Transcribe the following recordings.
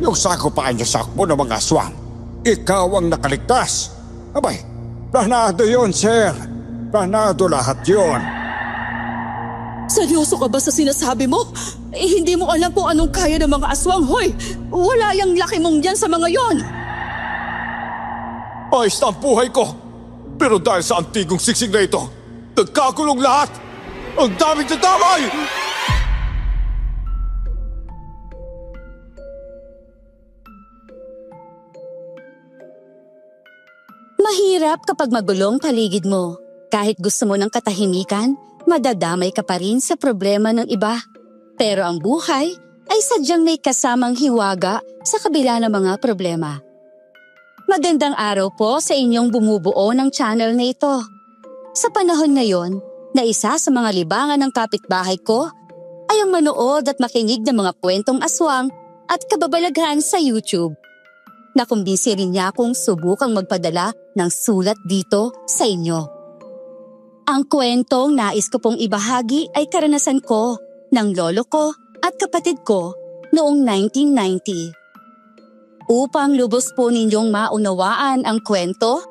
Nung sakupaan niya sakpo ng mga aswang, ikaw ang nakaligtas. Abay, planado yun, sir. Planado lahat yun. Seryoso ka ba sa sinasabi mo? Hindi mo alam kung anong kaya ng mga aswang, hoy! Wala yung laki mong yan sa mga yon! Ayos na ang buhay ko. Pero dahil sa antigong siksik na ito, nagkakulong lahat. Ang daming nadamay! Mahirap kapag magulong paligid mo. Kahit gusto mo ng katahimikan, madadamay ka pa rin sa problema ng iba. Pero ang buhay ay sadyang may kasamang hiwaga sa kabila ng mga problema. Magandang araw po sa inyong bumubuo ng channel na ito. Sa panahon ngayon, na isa sa mga libangan ng kapitbahay ko ay ang manood at makinig ng mga kwentong aswang at kababalaghan sa YouTube. Nakumbinsi rin niya akong subukang magpadala ng sulat dito sa inyo. Ang kwentong nais ko pong ibahagi ay karanasan ko ng lolo ko at kapatid ko noong 1990. Upang lubos po ninyong maunawaan ang kwento,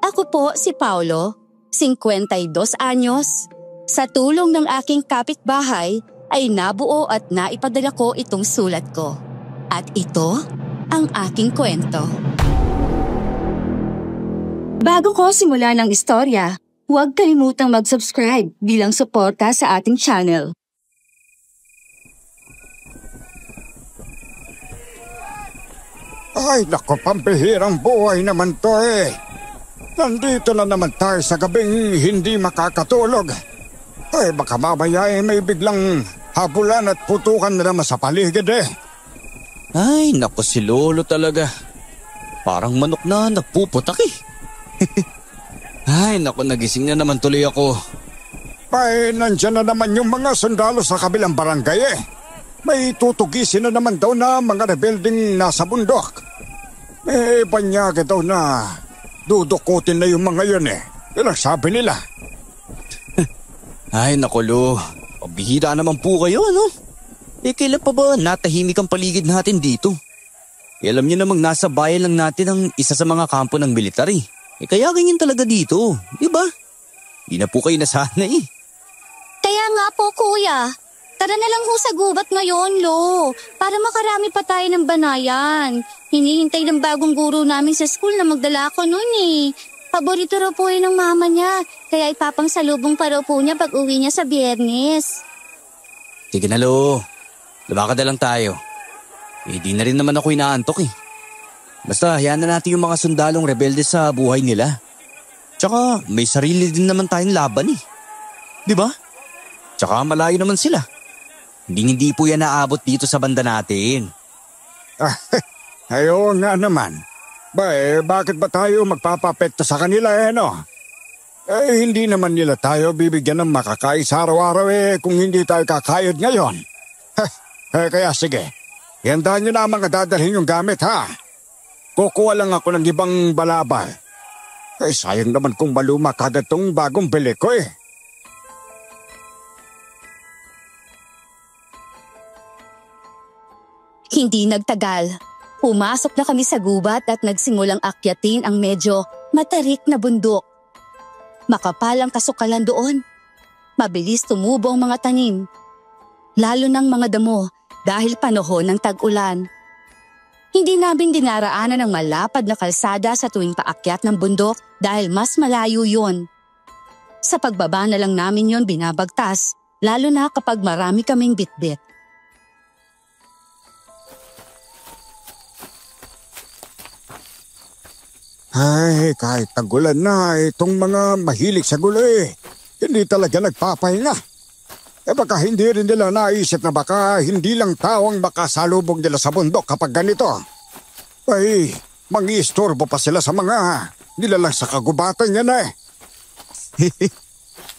ako po si Paulo, 52 anyos. Sa tulong ng aking kapitbahay ay nabuo at naipadala ko itong sulat ko. At ito ang aking kwento. Bago ko simulan ang istorya, huwag kalimutang mag-subscribe bilang suporta sa ating channel. Ay, naku, pambihirang buhay naman to eh. Nandito na naman tayo sa gabing hindi makakatulog. Ay, baka mamaya eh may biglang habulan at putukan na naman sa paligid eh. Ay, naku si Lolo talaga. Parang manok na nagpuputak eh. Ay, naku, nagising na naman tuloy ako. Ay, nandyan na naman yung mga sundalo sa kabilang barangay eh. May tutugisin na naman daw na mga rebelding nasa bundok. Eh, panyagi daw na dudukutin na yung mga yun eh. Yun ang sabi nila. Ay, naku Lo. Pabihira naman po kayo, ano? Eh, kailan pa ba natahimik ang paligid natin dito? Eh, alam niyo namang nasa bayan lang natin ang isa sa mga kampo ng military. Eh, kaya ganyan talaga dito, di ba? Di na po kayo nasanay eh. Kaya nga po kuya, tara na lang ho sa gubat ngayon, Lo, para makarami pa tayo ng banayan. Hinihintay ng bagong guro namin sa school na magdala ako noon eh. Paborito raw po yun ng mama niya, kaya ipapangsalubong pa raw po niya pag uwi niya sa Biyernes. Sige na Lo, lumakad na lang tayo. Eh di na rin naman ako inaantok eh. Basta hayaan na natin yung mga sundalong rebelde sa buhay nila. Tsaka may sarili din naman tayong laban eh. Di ba? Tsaka malayo naman sila. Hindi po yan naabot dito sa banda natin. Ayaw nga naman. Bakit ba tayo magpapapekto sa kanila eh no? Eh hindi naman nila tayo bibigyan ng makakain sa araw-araw eh kung hindi tayo kakayod ngayon. Kaya sige, ihandaan nyo na ang mga dadalhin yung gamit ha. Kukuha lang ako ng ibang balabal. Eh sayang naman kung maluma kada tong bagong bili ko eh. Hindi nagtagal. Pumasok na kami sa gubat at nagsimulang akyatin ang medyo matarik na bundok. Makapal ang kasukalan doon. Mabilis tumubo ang mga tanim. Lalo ng mga damo dahil panahon ng tag-ulan. Hindi namin dinaraanan ng malapad na kalsada sa tuwing paakyat ng bundok dahil mas malayo yon. Sa pagbaba na lang namin yon binabagtas, lalo na kapag marami kaming bitbit. Ay, kahit tagulan na, itong mga mahilig sa gulo eh. Hindi talaga nagpapahinga. Eh baka hindi rin nila naisip na baka hindi lang tao ang makasalubong nila sa bundok kapag ganito. Ay, mangi-istorbo pa sila sa mga nilalang sa kagubatan yan eh.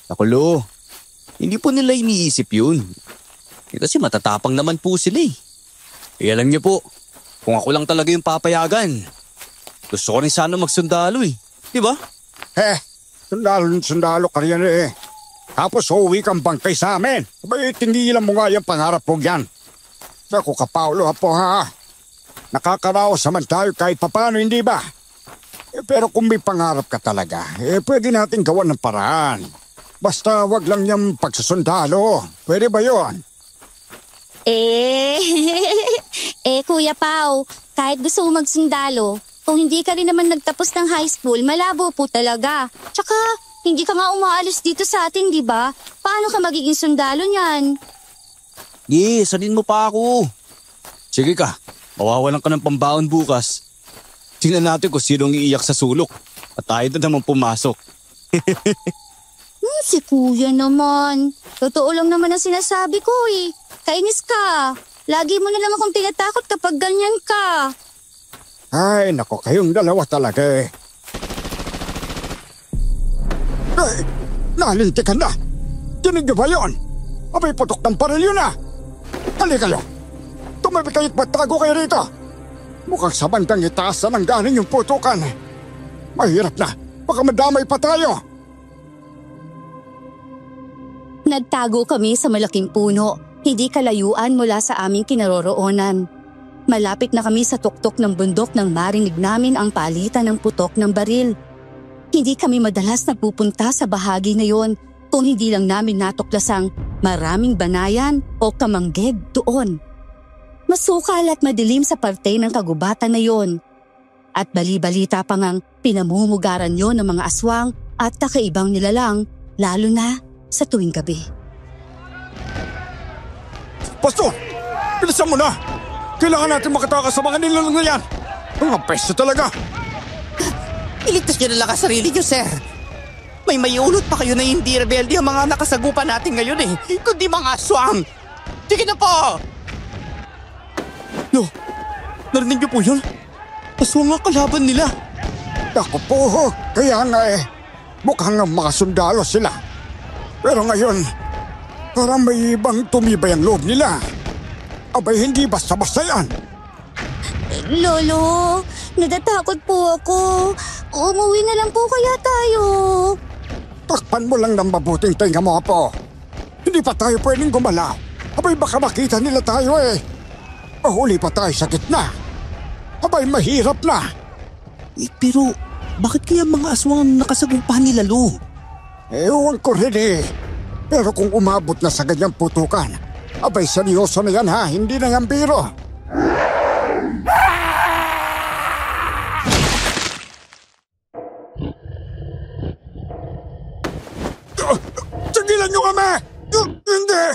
Naku Lo, hindi po nila iniisip yun. Eh, kasi matatapang naman po sila eh. Eh alam niyo po, kung ako lang talaga yung papayagan, gusto ko rin sana magsundalo eh. Di ba? Sundalo ka rin eh. Tapos uuwi kang bangkay sa amin. Abay, tindilan mo nga yung pangarap mo yan. Naku ka, Paulo, po ha. nakakaraos naman tayo kahit papano, hindi ba? Pero kung may pangarap ka talaga, pwede natin gawan ng paraan. Basta wag lang niyang pagsusundalo. Pwede ba yon? Kuya Pao, kahit gusto mo magsundalo, kung hindi ka rin naman nagtapos ng high school, malabo po talaga. Tsaka, hindi ka nga umaalis dito sa atin, di ba? Paano ka magiging sundalo niyan? Salin mo pa ako. Sige ka, mawawalan ka ng pambaon bukas. Tingnan natin kung sinong iiyak sa sulok at tayo na naman pumasok. Si kuya naman. Totoo lang naman ang sinasabi ko eh. Kainis ka. Lagi mo na lang akong tinatakot kapag ganyan ka. Ay, nako, kayong dalawa talaga eh. Ay, nalintikan na. Dinig niyo ba yun? Abay, putok ng paril yun ah. Hali kayo. Tumabi kayo't magtago kayo rito. Mukhang sa bandang itaas na nang galing yung putukan. Mahirap na. Baka madamay pa tayo. Nagtago kami sa malaking puno, hindi kalayuan mula sa aming kinaroroonan. Malapit na kami sa tuktok ng bundok nang marinig namin ang palitan ng putok ng baril. Hindi kami madalas nagpupunta sa bahagi na yon kung hindi lang namin natuklasang maraming banayan o kamanggeg doon. Masukal at madilim sa parte ng kagubatan na yon. At bali-balita pa ngang pinamumugaran yon ng mga aswang at kakaibang nilalang, lalo na sa tuwing gabi. Pastor! Bilisan mo na! Kailangan natin makatakas sa mga nilalang na yan! Mga pesto talaga! Iligtas niyo na lang ang sarili niyo, sir. May maiulot pa kayo na hindi rebelde ang mga nakasagupan natin ngayon eh, kundi mga aswang. Sige na po! No, narinig niyo po yun? Aswang nga kalaban nila. Ako po, kaya nga mukhang mga sundalo sila. Pero ngayon, parang may ibang tumibay ang loob nila. Abay, hindi basta-basta yan. Lolo, natatakot po ako. Umuwi na lang po kaya tayo. Takpan mo lang ng mabuting tenga mo, Apo. Hindi pa tayo pwedeng gumalaw. Abay, baka makita nila tayo eh. Mahuli pa tayo sa gitna. Abay, mahirap na. Pero bakit kaya mga aswang ang nakasagumpahan nila, Lo? Ewan ko rin eh. Pero kung umabot na sa ganyang putukan, abay, seryoso na yan ha. Hindi na yan biro. Tigilan nyo kami! Hindi!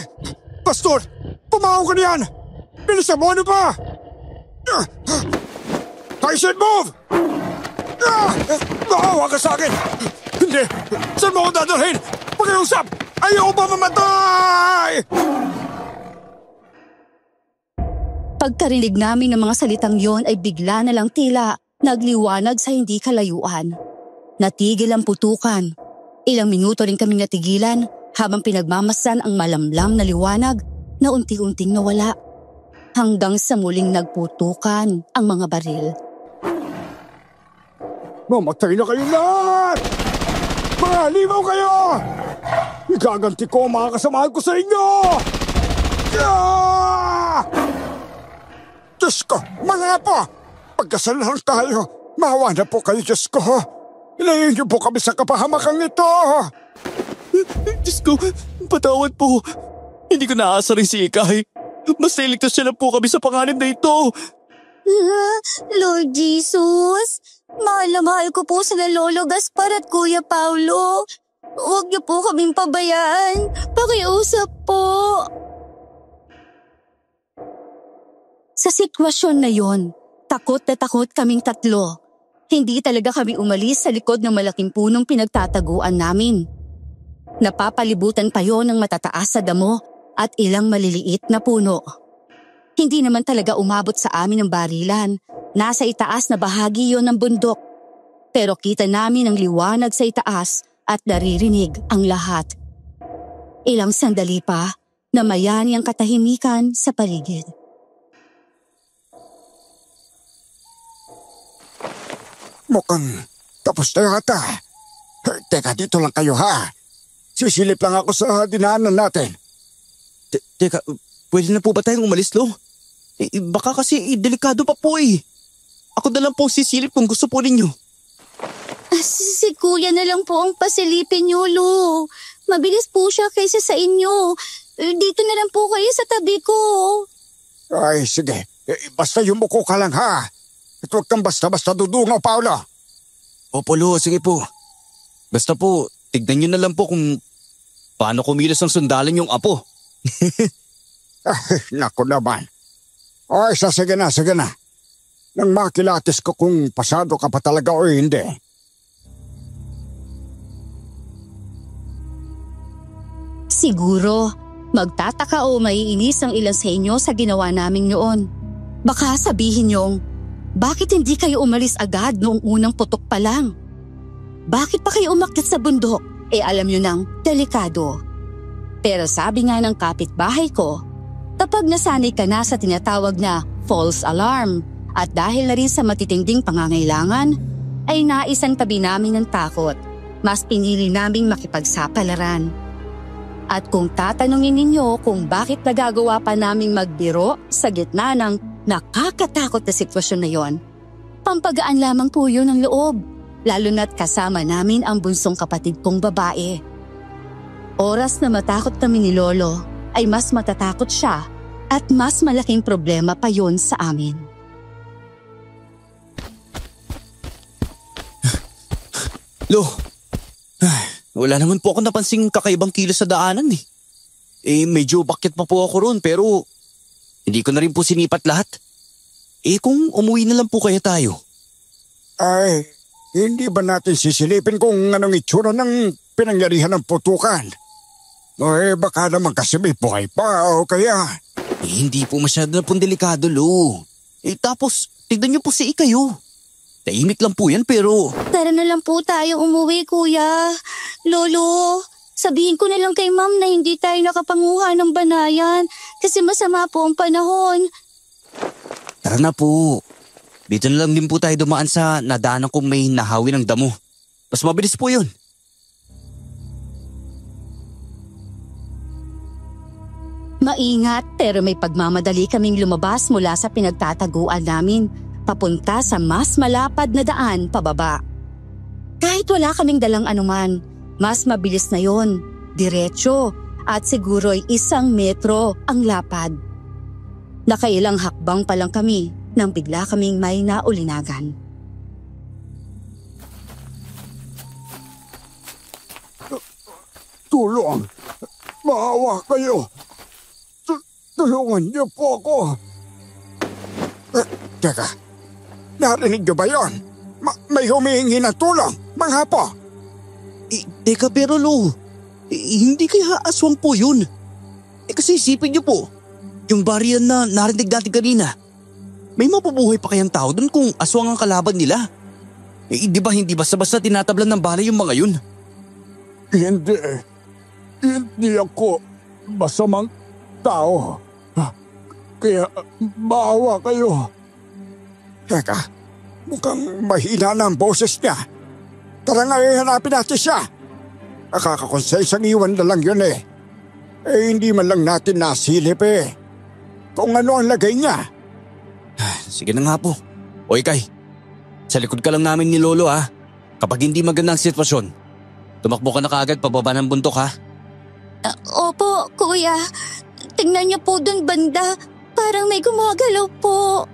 Pastor! Pumahaw ka niyan! Bilisan mo, ano ba? I said move! Maawa ka sa akin! Hindi! Saan mo ako dadalhin? Pakiusap! Ayaw ba mamatay? Pagkarinig namin ng mga salitang yon ay bigla na lang tila nagliwanag sa hindi kalayuan. Natigil ang putukan. Ilang minuto rin kaming natigilan habang pinagmamasdan ang malamlam na liwanag na unti-unting nawala. Hanggang sa muling nagputukan ang mga baril. Mamatay na kayo lahat! Mahalimaw kayo! Igaganti ko ang mga kasamahan ko sa inyo! Diyos ko, mga po! Pagkasalahan tayo, maawa na po kayo, Diyos ko! Ilayin niyo po kami sa kapahamakang ito! Diyos ko, patawad po. Hindi ko naasa rin si Ikay. Mas iligtas siya lang po kami sa panganib na ito. Lord Jesus, mahal na mahal ko po sila Lolo Gaspar at Kuya Paulo. Huwag niyo po kaming pabayaan. Pakiusap po. Sa sitwasyon na yon, takot na takot kaming tatlo. Hindi talaga kami umalis sa likod ng malaking punong pinagtataguan namin. Napapalibutan pa yon ng matataas sa damo at ilang maliliit na puno. Hindi naman talaga umabot sa amin ang barilan. Nasa itaas na bahagi yon ng bundok. Pero kita namin ang liwanag sa itaas at naririnig ang lahat. Ilang sandali pa, namayani ang katahimikan sa paligid. Mukhang tapos na yata. Teka, dito lang kayo ha. Sisilip lang ako sa dinaanan natin. Teka, pwede na po ba tayong umalis, Lo? Baka kasi delikado pa po eh. Ako na lang po sisilip kung gusto po ninyo. Si kuya na lang po ang pasilipin niyo, Lo. Mabilis po siya kaysa sa inyo. Dito na lang po kayo sa tabi ko. Ay, sige. Basta yumuko ka lang ha. At huwag kang basta-basta dudungaw, Paolo. Opo, Lo, sige po. Basta po, tignan nyo na lang po kung paano kumilos ang sundalan yung apo. Ay, naku naman. Ay, sige na, sige na. Nang makilatis ko kung pasado ka pa talaga o hindi. Siguro, magtataka o maiinis ang ilan sa inyo sa ginawa naming noon. Baka sabihin niyong, bakit hindi kayo umalis agad noong unang putok pa lang? Bakit pa kayo umakyat sa bundok? Alam niyo nang delikado. Pero sabi nga ng kapitbahay ko, kapag nasanay ka na sa tinatawag na false alarm at dahil na rin sa matitinding pangangailangan, ay naisan tabi namin ng takot. Mas pinili naming makipagsapalaran. At kung tatanungin ninyo kung bakit nagagawa pa naming magbiro sa gitna ng nakakatakot na sitwasyon na yon, pampagaan lamang po yun ng loob, lalo na't kasama namin ang bunsong kapatid kong babae. Oras na matakot kami ni Lolo, ay mas matatakot siya at mas malaking problema pa yon sa amin. Lo, wala naman po ako napansing kakaibang kilos sa daanan eh. Medyo bakit pa po ako roon pero hindi ko na rin po sinipat lahat. Kung umuwi na lang po kaya tayo. Ay, hindi ba natin sisilipin kung anong itsura ng pinangyarihan ng putukan? Baka naman kasi may buhay pa o kaya... Hindi po masyado na pong delikado, Lo. Tapos, tignan niyo po si Ikayo. Tahimik lang po yan pero... Tara na lang po tayo umuwi, kuya. Lolo, sabihin ko na lang kay ma'am na hindi tayo nakapanguha ng banayan kasi masama po ang panahon. Tara na po. Dito na lang din po tayo dumaan sa nadaanan kong may nahawi ng damo. Mas mabilis po yun. Maingat pero may pagmamadali kaming lumabas mula sa pinagtataguan namin papunta sa mas malapad na daan pababa. Kahit wala kaming dalang anuman, mas mabilis na yon, diretso at siguro'y 1 metro ang lapad. Nakailang hakbang pa lang kami nang bigla kaming may naulinagan. Tulong! Maawa kayo! Tulungan niyo po ako! Teka, narinig niyo ba yon? May humihingi ng tulong, mga po! Teka pero Lo, hindi kaya aswang po yun. Kasi isipin niyo po, yung bariyan na narinig natin kanina, may mapubuhay pa kayang tao dun kung aswang ang kalaban nila? Di ba hindi basta-basta tinatablan ng bala yung mga yun? Hindi ako masamang tao. Kaya maawa kayo. Teka, mukhang mahina na ang boses niya. Tara nga hanapin natin siya. Nakakakonsensang iwan na lang yun eh. Hindi man lang natin nasilip eh. Kung ano ang lagay niya. Sige na nga po. O Ikay, sa likod ka lang namin ni Lolo ha. Kapag hindi maganda ang sitwasyon, tumakbo ka na kaagad pababa ng bundok ha. Opo, kuya. Tingnan niyo po dun banda. Parang may gumagalaw po.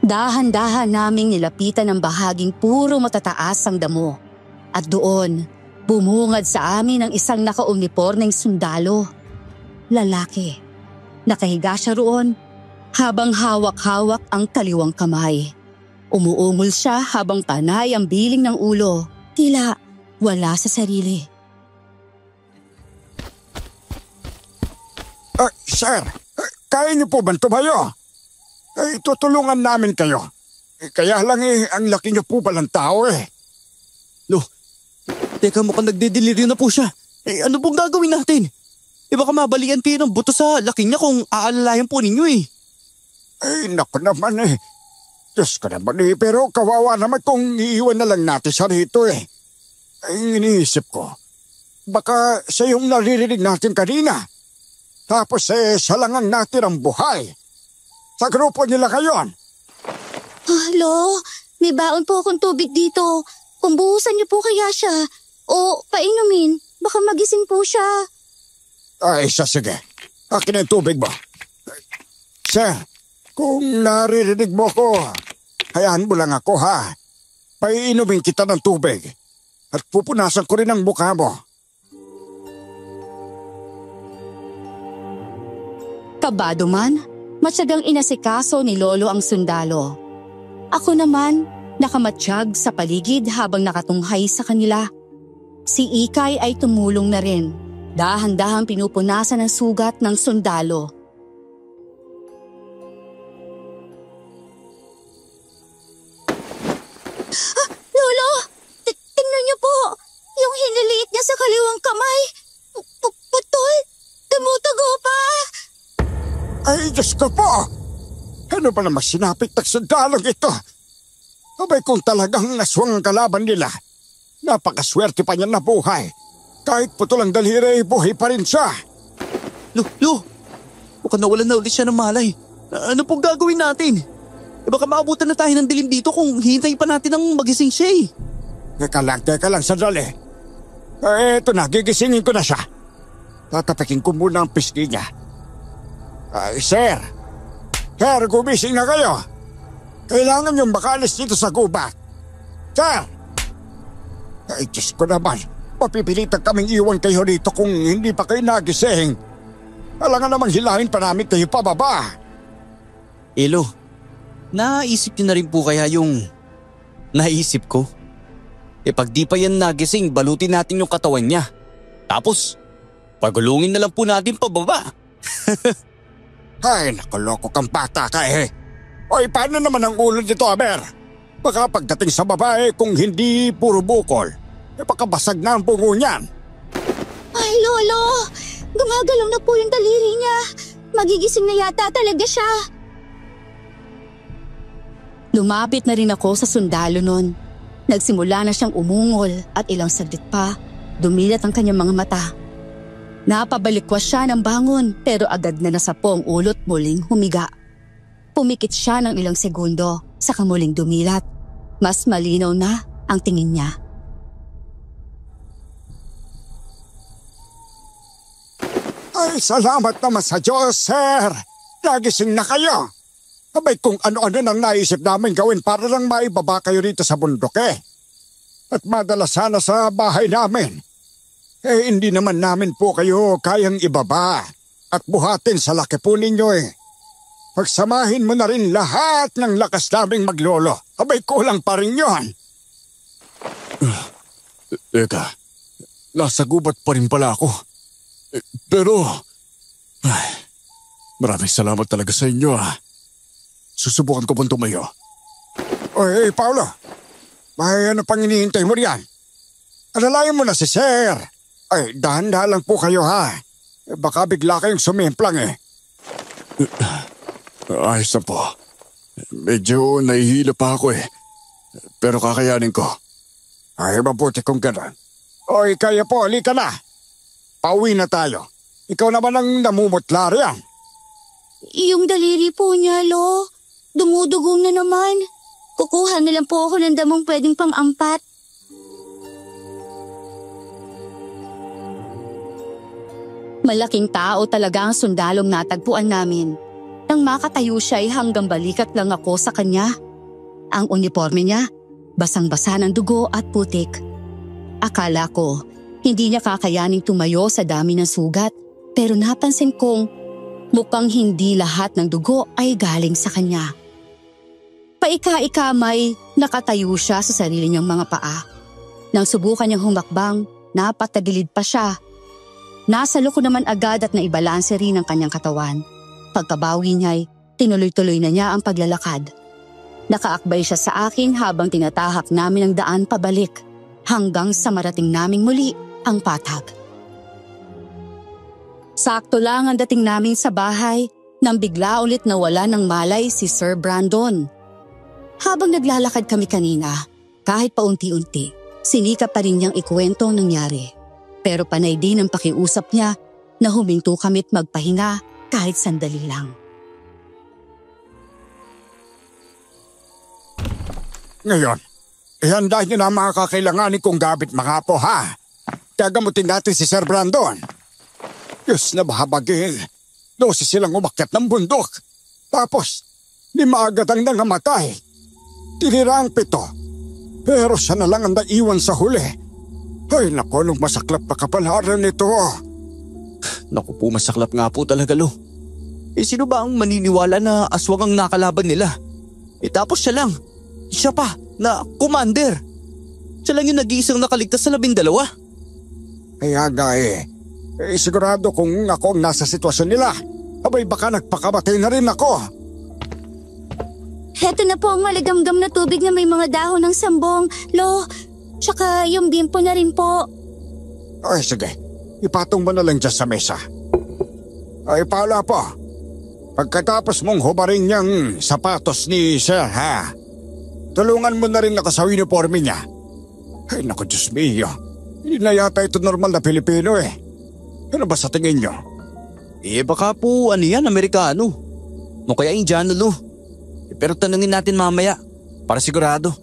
Dahan-dahan naming nilapitan ang bahaging puro matataas ang damo. At doon, bumungad sa amin ang isang nakaunipormeng sundalo. Lalaki. Nakahiga siya roon habang hawak-hawak ang kaliwang kamay. Umuungol siya habang panay ang biling ng ulo. Tila wala sa sarili. Sir, kaya niyo po ba tumayo? Tutulungan namin kayo. Kaya lang ang laki niyo po palang tao eh. Lo, teka mukhang nagdedeliryo na po siya. Ano pong gagawin natin? Baka mabalian kayo ng buto sa laki niya kung aalalayan po ninyo eh. Naku naman eh. Diyos ko naman eh, pero kawawa naman kung iiwan na lang natin siya rito eh. Iniisip ko, baka siya yung naririnig natin kanina. Tapos siya lang ang natirang buhay. Sa grupo nila ngayon. Lo, may baon po akong tubig dito. Kung buhusan niyo po kaya siya o painumin, baka magising po siya. Ay, sige. Akin ang tubig mo. Sir, kung naririnig mo ko, hayaan mo lang ako ha. Paiinumin kita ng tubig at pupunasan ko rin ang mukha mo. Kabado man, matyagang inasikaso ni Lolo ang sundalo. Ako naman, nakamatsyag sa paligid habang nakatunghay sa kanila. Si Ikay ay tumulong na rin. Dahan-dahang pinupunasan ang sugat ng sundalo. Lolo! Tingnan niyo po! Yung hiniliit niya sa kaliwang kamay! Putol! Tumutugo pa! Ay, Diyos ko po! Ano ba naman sinapit ng sundalong ito? Abay kung talagang aswang ang kalaban nila, napakaswerte pa niya na buhay. Kahit putol ang daliri, buhay pa rin siya. Lo, mukhang nawalan na ulit siya ng malay. Ano pong gagawin natin? Baka maabutan na tayo ng dilim dito kung hintay pa natin ang magising siya eh. Teka lang, sandali. Eto na, gigisingin ko na siya. Tatapakin ko muna ang pisngi niya. Sir, gumising na kayo. Kailangan niyong makaalis dito sa gubat. Sir! Ay, Diyos ko naman. Papipilitan kaming iwan kayo dito kung hindi pa kayo nagising. Alangan namang hilahin pa namin kayo pababa. Elo, naisip niyo na rin po kaya yung naisip ko? Pag di pa yan nagising, balutin natin yung katawan niya. Tapos, pagulungin na lang po natin pababa. Ay, nakuloko kang bata ka eh. Oy, paano naman ang ulo nito, Aber? Baka pagdating sa babae kung hindi puro bukol, pakabasag na ang bungo niyan. Ay, Lolo! Gumagalaw na po yung daliri niya. Magigising na yata talaga siya. Lumapit na rin ako sa sundalo nun. Nagsimula na siyang umungol at ilang saglit pa, dumilat ang kanyang mga mata. Napabalikwas siya ng bangon pero agad na nasapo ang ulot muling humiga. Pumikit siya ng ilang segundo, saka muling dumilat. Mas malinaw na ang tingin niya. Ay, salamat naman sa Diyos, sir. Nagising na kayo. Abay kung ano-ano nang naisip namin gawin para lang maibaba kayo rito sa bundok eh. At madala sana sa bahay namin. Hindi naman namin po kayo kayang ibaba at buhatin sa laki po ninyo eh. Pagsamahin mo na rin lahat ng lakas naming maglolo. Abay kulang pa rin yun. Teka, nasa gubat pa rin pala ako. Pero, maraming salamat talaga sa inyo ah. Susubukan ko pong tumayo. Oy, Paolo. May ano pang hinihintay mo riyan? Alalayan mo na si Sir. Ay, dahan-dahan lang po kayo ha. Baka bigla kayong sumimplang eh. Ayos na po. Medyo nahihilo pa ako eh. Pero kakayanin ko. Ay, mabuti kung gano'n. Oy, kaya po, halika na. Pauwi na tayo. Ikaw naman ang namumutla riyan. Yung daliri po niya, Lo. Dumudugong na naman. Kukuha na lang po ako ng damong pwedeng pang-ampat. Malaking tao talaga ang sundalong natagpuan namin. Nang makatayo siya ay hanggang balikat lang ako sa kanya. Ang uniforme niya, basang-basa ng dugo at putik. Akala ko, hindi niya kakayaning tumayo sa dami ng sugat. Pero napansin kong mukhang hindi lahat ng dugo ay galing sa kanya. Paika-ika may nakatayo siya sa sarili niyang mga paa. Nang subukan niyang humakbang, napatagilid pa siya. Nasalo ko naman agad at naibalanse rin ang kanyang katawan. Pagkabawi niya ay tinuloy-tuloy na niya ang paglalakad. Nakaakbay siya sa akin habang tinatahak namin ang daan pabalik hanggang sa marating naming muli ang patag. Sakto lang ang dating namin sa bahay nang bigla ulit nawala ng malay si Sir Brandon. Habang naglalakad kami kanina, kahit paunti-unti, sinikap pa rin niyang ikuwento ang nangyari. Pero panay din ang pakiusap niya na huminto kami't magpahinga kahit sandali lang. Ngayon, ihanda niyo na ang mga kakailanganin kong gamit mga apo ha. Gagamutin natin si Sir Brandon. Diyos na mahabagin. 12 silang umakyat ng bundok. Tapos, 5 agad ang nangamatay. Tinira ang 7. Pero siya na lang ang naiwan sa huli. Ay naku, anong masaklap na kapalaran nito. Naku po, masaklap nga po talaga, Lo. Sino ba ang maniniwala na aswang ang nakalaban nila? Tapos siya lang. Siya pa, na commander. Siya lang yung nag-iisang nakaligtas sa 12. Kaya nga sigurado kung ako ang nasa sitwasyon nila, abay baka nagpakamatay na rin ako. Heto na po ang maligamgam na tubig na may mga dahon ng sambong, Lo. Tsaka yung bimpo na rin po. Ay sige, ipatong mo na lang dyan sa mesa. Ay Paula po, pagkatapos mong hubarin niyang sapatos ni Sir ha, tulungan mo na rin ako sa uniforme niya. Ay naku Diyos mio, hindi na yata ito normal na Pilipino eh. Ano ba sa tingin niyo? Baka po yan, Amerikano. O kaya Indiano, Lo. Pero tanungin natin mamaya, para sigurado.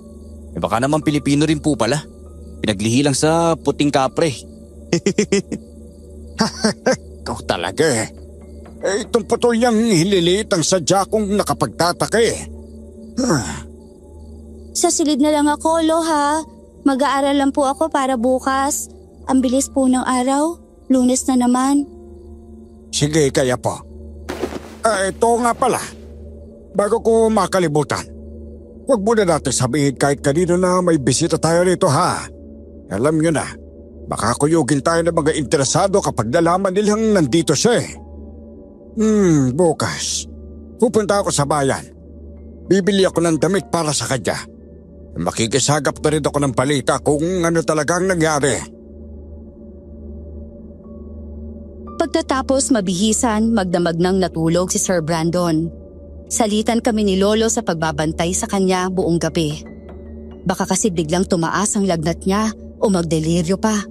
Baka naman Pilipino rin po pala. Pinaglihi lang sa puting kapre. Ikaw talaga itong putol niyang hililiit ang sadya kong nakapagtataka Sa silid na lang ako, Lo ha. Mag-aaral lang po ako para bukas. Ang bilis po ng araw. Lunes na naman. Sige, kaya po. Ito nga pala. Bago ko makalimutan, huwag muna natin sabihin kahit kanino na may bisita tayo rito ha. Alam nyo na, baka kuyugin tayo ng mga interesado kapag nalaman nilang nandito siya bukas. Pupunta ako sa bayan. Bibili ako ng damit para sa kanya. Makikisagap na rin ako ng balita kung ano talagang nangyari. Pagkatapos mabihisan, magdamag nang natulog si Sir Brandon. Salitan kami ni Lolo sa pagbabantay sa kanya buong gabi. Baka kasi biglang tumaas ang lagnat niya o magdeliryo pa.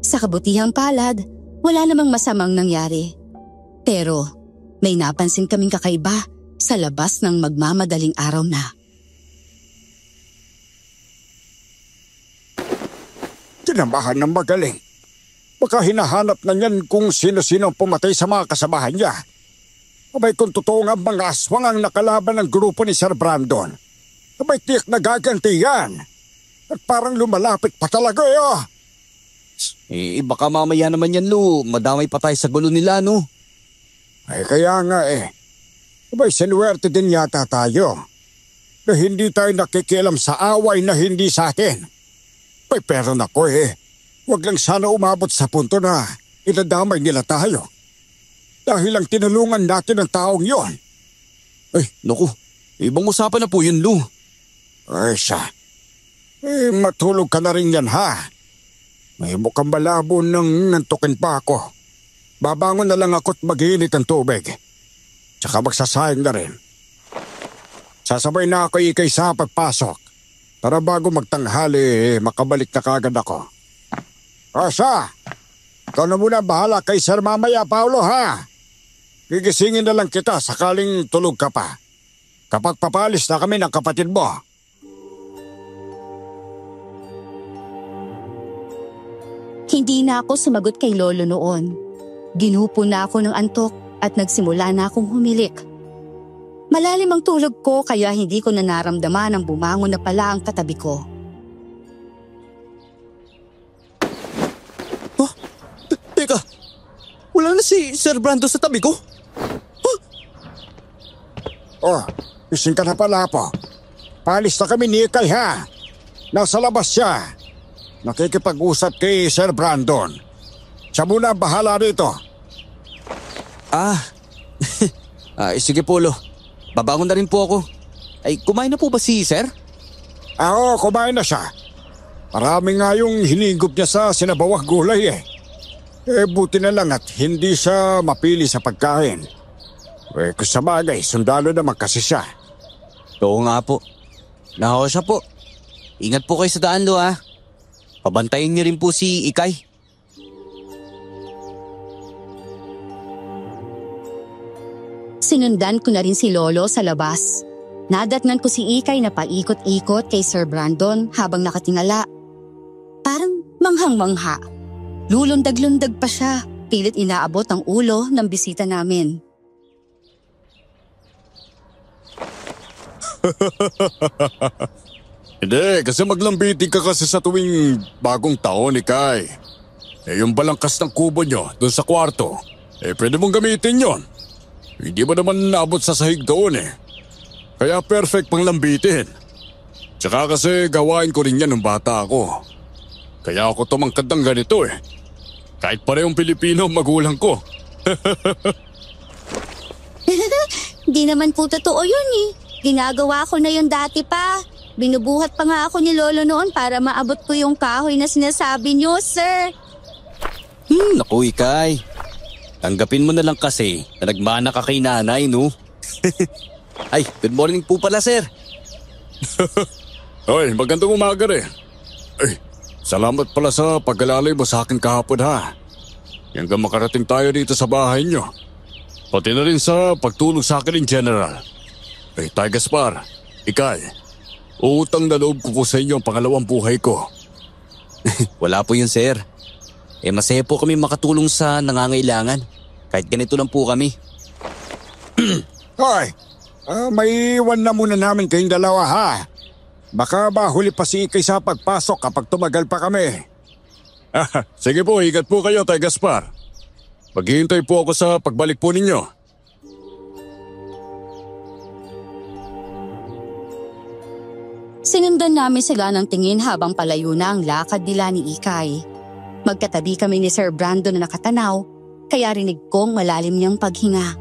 Sa kabutihang palad, wala namang masamang nangyari. Pero may napansin kaming kakaiba sa labas ng magmamadaling araw na. Tinambahan ng magaling. Baka hinahanap na niyan kung sino-sino ang pumatay sa mga kasamahan niya. Abay kung totoo nga mga aswang ang nakalaban ng grupo ni Sir Brandon, abay tiyak na gaganti yan. At parang lumalapit pa talaga Baka mamaya naman yan, Lo. Madamay pa tayo sa gulo nila, no? Ay kaya nga abay sinuwerte din yata tayo na hindi tayo nakikialam sa away na hindi sa atin. Ay pero nako huwag lang sana umabot sa punto na inadamay nila tayo. Dahil lang tinulungan natin ang taong yon. Ay, naku. Ibang usapan na po yun, Lo. Ay siya. Matulog ka na rin yan ha. May mukhang malabo nang nantukin pa ako. Babangon na lang ako't mag-iinit ang tubig. Tsaka magsasayang na rin. Sasabay na ako ikay sa pagpasok. Para bago magtanghali, makabalik na kagad ako. Asa, ikaw na muna bahala kay Sir mamaya, Paulo ha. Gigisingin na lang kita sakaling tulog ka pa. Kapag papalis na kami ng kapatid mo. Hindi na ako sumagot kay Lolo noon. Ginupo na ako ng antok at nagsimula na akong humilik. Malalim ang tulog ko kaya hindi ko na naramdaman ang bumangon na pala ang katabi ko. Teka, wala na si Sir Brando sa tabi ko? Ising ka na pala po. Palis na kami ni Ikay ha. Nasa labas siya. Nakikipag-usap kay Sir Brandon. Siya muna bahala rito. Sige po, Lo. Babangon na rin po ako. Ay, kumain na po ba si Sir? Oo, kumain na siya. Marami nga yung hinigop niya sa sinabawang gulay buti na lang at hindi siya mapili sa pagkain. Kung sa bagay, sundalo naman kasi siya. Oo nga po. Nako siya po. Ingat po kayo sa daan, Lo ha. Pabantayin niyo rin po si Ikay. Sinundan ko na rin si Lolo sa labas. Nadatnan ko si Ikay na paikot-ikot kay Sir Brandon habang nakatingala. Parang manghang-mangha. Lulundag-lundag pa siya, pilit inaabot ang ulo ng bisita namin. Hindi, kasi maglambiti ka kasi sa tuwing bagong taon, Ikay. Yung balangkas ng kubo nyo doon sa kwarto, pwede mong gamitin yon. Hindi mo naman naabot sa sahig doon Kaya perfect pang lambitin. Tsaka kasi gawain ko rin yan nung bata ako. Kaya ako tumangkad ng ganito Kahit parehong Pilipino ang magulang ko. Di naman po totoo yun Ginagawa ko na yun dati pa. Binubuhat pa nga ako ni Lolo noon para maabot ko yung kahoy na sinasabi niyo, sir. Naku, Ikay. Tanggapin mo na lang kasi na nagmana ka kay nanay, no? Ay, good morning po pala, sir. Hoy, magandang umaga rin. Ay, salamat pala sa pag-alalay mo sa akin kahapon ha. Hanggang makarating tayo dito sa bahay nyo. Pati na rin sa pagtulong sa akin in general. Ay, Tay Gaspar, Ikay, utang na loob ko po sa inyo ang pangalawang buhay ko. Wala po yun, sir. Masaya po kami makatulong sa nangangailangan. Kahit ganito lang po kami. Hoy, may iwan na muna namin kayong dalawa ha. Baka bahuli pa si Ikay sa pagpasok kapag tumagal pa kami. Sige po, ingat po kayo, Tay Gaspar. Maghihintay po ako sa pagbalik po ninyo. Sinundan namin sila ng tingin habang palayo na ang lakad nila ni Ikay. Magkatabi kami ni Sir Brandon na nakatanaw, kaya rinig kong malalim niyang paghinga.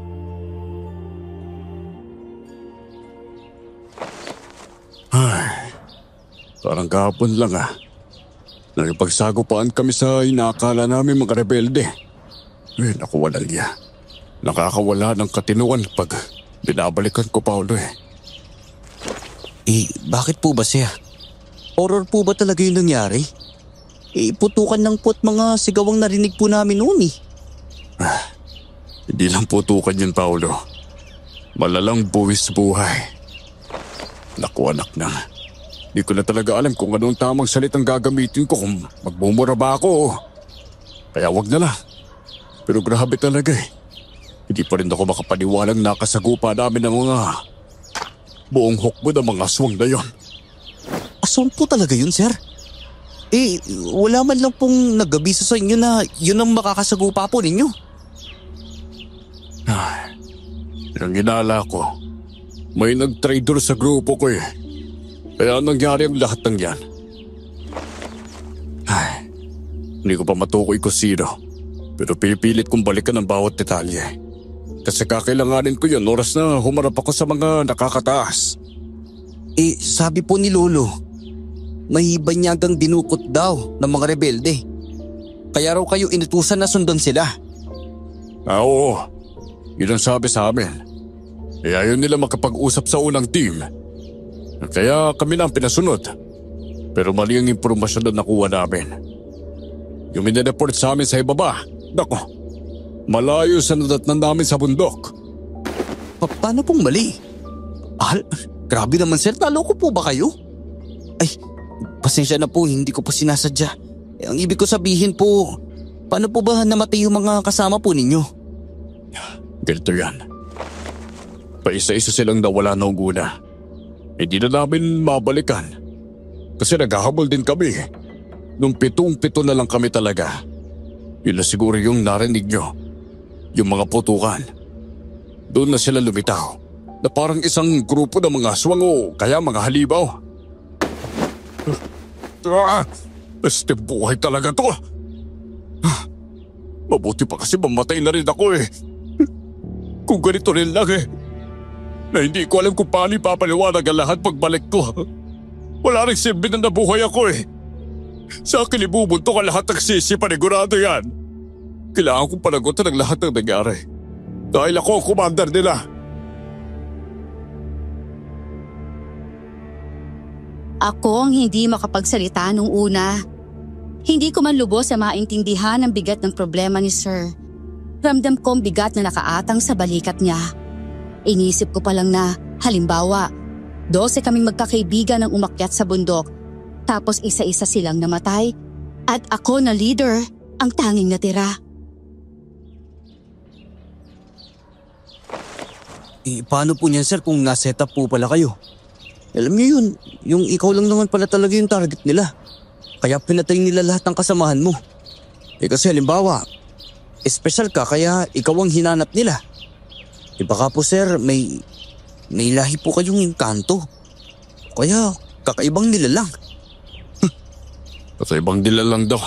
Ay, parang kahapon lang Nakipagsagupaan kami sa inaakala namin mga rebelde. Naku, walang iya. Nakakawala ng katinuan pag binabalikan ko, Paolo Bakit po ba siya? Horror po ba talaga yung nangyari? Putukan ng pot mga sigawang narinig po namin noon Hindi lang putukan yun, Paolo. Malalang buwis buhay. Naku, anak na. Di ko na talaga alam kung anong tamang salitang gagamitin ko kung magmumura ba ako. Kaya wag na lang. Pero grabe talaga Hindi pa rin ako makapaniwalang nakasagupa namin ng mga buong hukbo ng mga aswang na yon. Aswang po talaga yun, sir? Wala man lang pong nag-abiso sa inyo na yun ang makakasagupa po ninyo. Yung ginala ko, may nag-trader sa grupo ko Kaya nangyari ang lahat ng yan. Hindi ko pa matukoy kung sino. Pero pinipilit kong balikan ang bawat detalye. Kasi kakailanganin ko yun oras na humarap ako sa mga nakakataas. Sabi po ni Lolo, may banyagang dinukot daw ng mga rebelde. Kaya raw kayo inutusan na sundan sila. Oo, yun ang sabi sa amin. Ayaw nila makapag-usap sa unang team. Kaya kami na ang pinasunod. Pero mali ang impormasyon na nakuha namin. Yung minireport sa amin sa ibaba, nako, malayo sa nadatnan namin sa bundok. Paano pong mali? Grabe naman, sir, naloko po ba kayo? Ay, pasensya na po, hindi ko po sinasadya. Ang ibig ko sabihin po, paano po ba namatay yung mga kasama po ninyo? Ganito yan. Paisa-isa silang nawala noong una. Hindi na namin mabalikan. Kasi naghahabol din kami. Nung 7 na lang kami talaga. Yun na siguro yung narinig nyo. Yung mga putukan. Doon na sila lumitaw. Na parang isang grupo ng mga aswang o kaya mga halibaw. Este buhay talaga to. Mabuti pa kasi mamatay na rin ako Kung ganito rin lang na hindi ko alam kung paano ipapaliwanag ang lahat pagbalik ko. Wala rin silbi na nabuhay ako Sa akin ibubuntok ang lahat ng sisi, panigurado yan. Kailangan kong panagutan ang lahat ng nangyari. Dahil ako ang commander nila. Ako ang hindi makapagsalita nung una. Hindi ko man lubos sa maintindihan ang bigat ng problema ni Sir. Ramdam ko ang bigat na nakaatang sa balikat niya. Inisip ko pa lang na, halimbawa, 12 kaming magkakaibigan ang umakyat sa bundok, tapos isa-isa silang namatay, at ako na leader ang tanging natira. Paano po niyan, sir, kung na-set up po pala kayo? Alam niyo yun, yung ikaw lang naman pala talaga yung target nila. Kaya pinatay nila lahat ng kasamahan mo. Kasi halimbawa, espesyal ka kaya ikaw ang hinanap nila. Baka po, sir, may lahi po kayong engkanto. Kaya kakaibang nila lang. Kakaibang nila lang daw.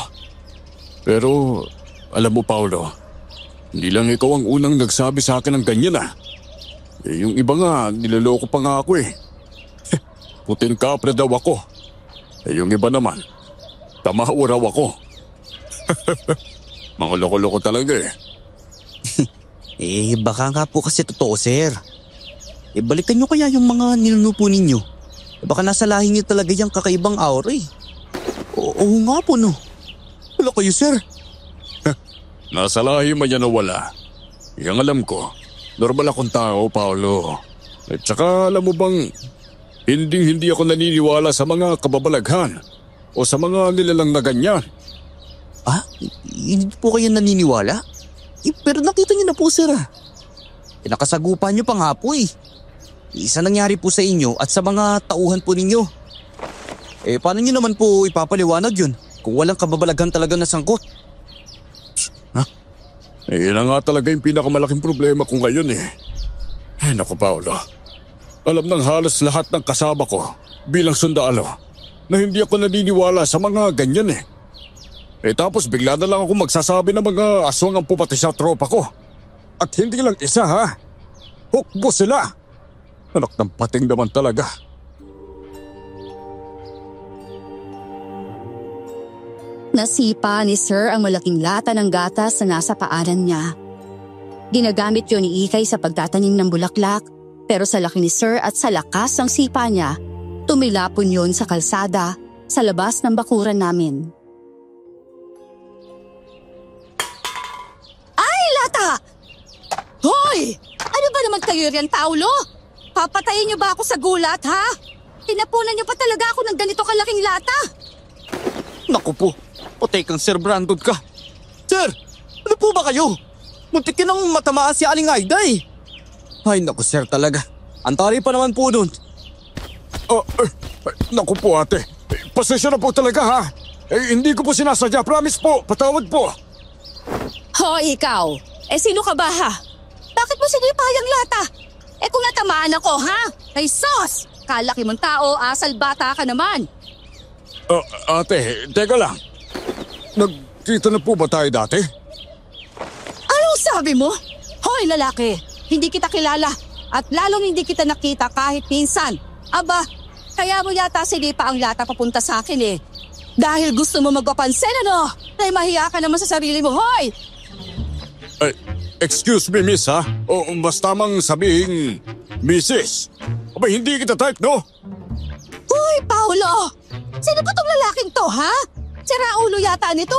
Pero alam mo, Paolo, hindi lang ikaw ang unang nagsabi sa akin ng ganyan yung iba nga, niloloko pa nga ako Putin kapre daw ako. Yung iba naman, tamaho raw ako. Mga loko-loko talaga Baka nga po kasi totoo, sir. Balikan nyo kaya yung mga ninunupo ninyo. Baka nasa lahi niyo talaga yung kakaibang aura Oo nga po, no. Wala kayo, sir. Nasa lahi man yan o wala. Yang alam ko, normal akong tao, Paolo. At saka alam mo bang, hindi ako naniniwala sa mga kababalaghan o sa mga nilalang na ganyan. Hindi po kayo naniniwala? Pero nakita niyo na po, sir. Nakasagupan niyo pa nga po Isa nangyari po sa inyo at sa mga tauhan po ninyo. Paano niyo naman po ipapaliwanag yun kung walang kababalaghan talaga na sangkot? Yan na nga talaga yung pinakamalaking problema ko ngayon naku, Paolo. Alam ng halos lahat ng kasama ko bilang sundalo na hindi ako naniniwala sa mga ganyan tapos bigla na lang ako magsasabi ng mga aswang ang pumati sa tropa ko. At hindi lang isa Hukbo sila. Anak ng pating naman talaga. Nasipa ni Sir ang malaking lata ng gatas na nasa paanan niya. Ginagamit yun ni Ikay sa pagtatanim ng bulaklak, pero sa laki ni Sir at sa lakas ng sipa niya, tumilapon yun sa kalsada sa labas ng bakuran namin. Ay, lata! Hoy! Ano ba naman kayo riyan, Paulo? Papatayin niyo ba ako sa gulat, ha? Tinapunan niyo pa talaga ako ng ganito kalaking lata. Naku po, patay kang Sir Brandon ka. Sir, ano po ba kayo? Muntik yun ang matamaan si Aling Aida Ay naku, sir, talaga. Antari pa naman po dun. Naku po, ate. Pasensya na po talaga hindi ko po sinasadya. Promise po, patawad po. Hoy, ikaw. Sino ka ba, ha? Bakit mo sinipa yung lata? Kung natamaan ako, ha? Ay, sos! Kalaki mong tao, asal bata ka naman. Ate, teka lang. Nagkita na po ba tayo dati? Anong sabi mo? Hoy, lalaki, hindi kita kilala at lalong hindi kita nakita kahit minsan. Aba, kaya mo yata sinipa ang lata papunta sa akin Dahil gusto mo magpapansin, Ay mahiya ka naman sa sarili mo, hoy! Excuse me, miss, ha? O mas tamang sabihin, Mrs. Aba, hindi kita type, no? Hoy, Paulo! Sino ba tong lalaking to, ha? Sira ulo yata nito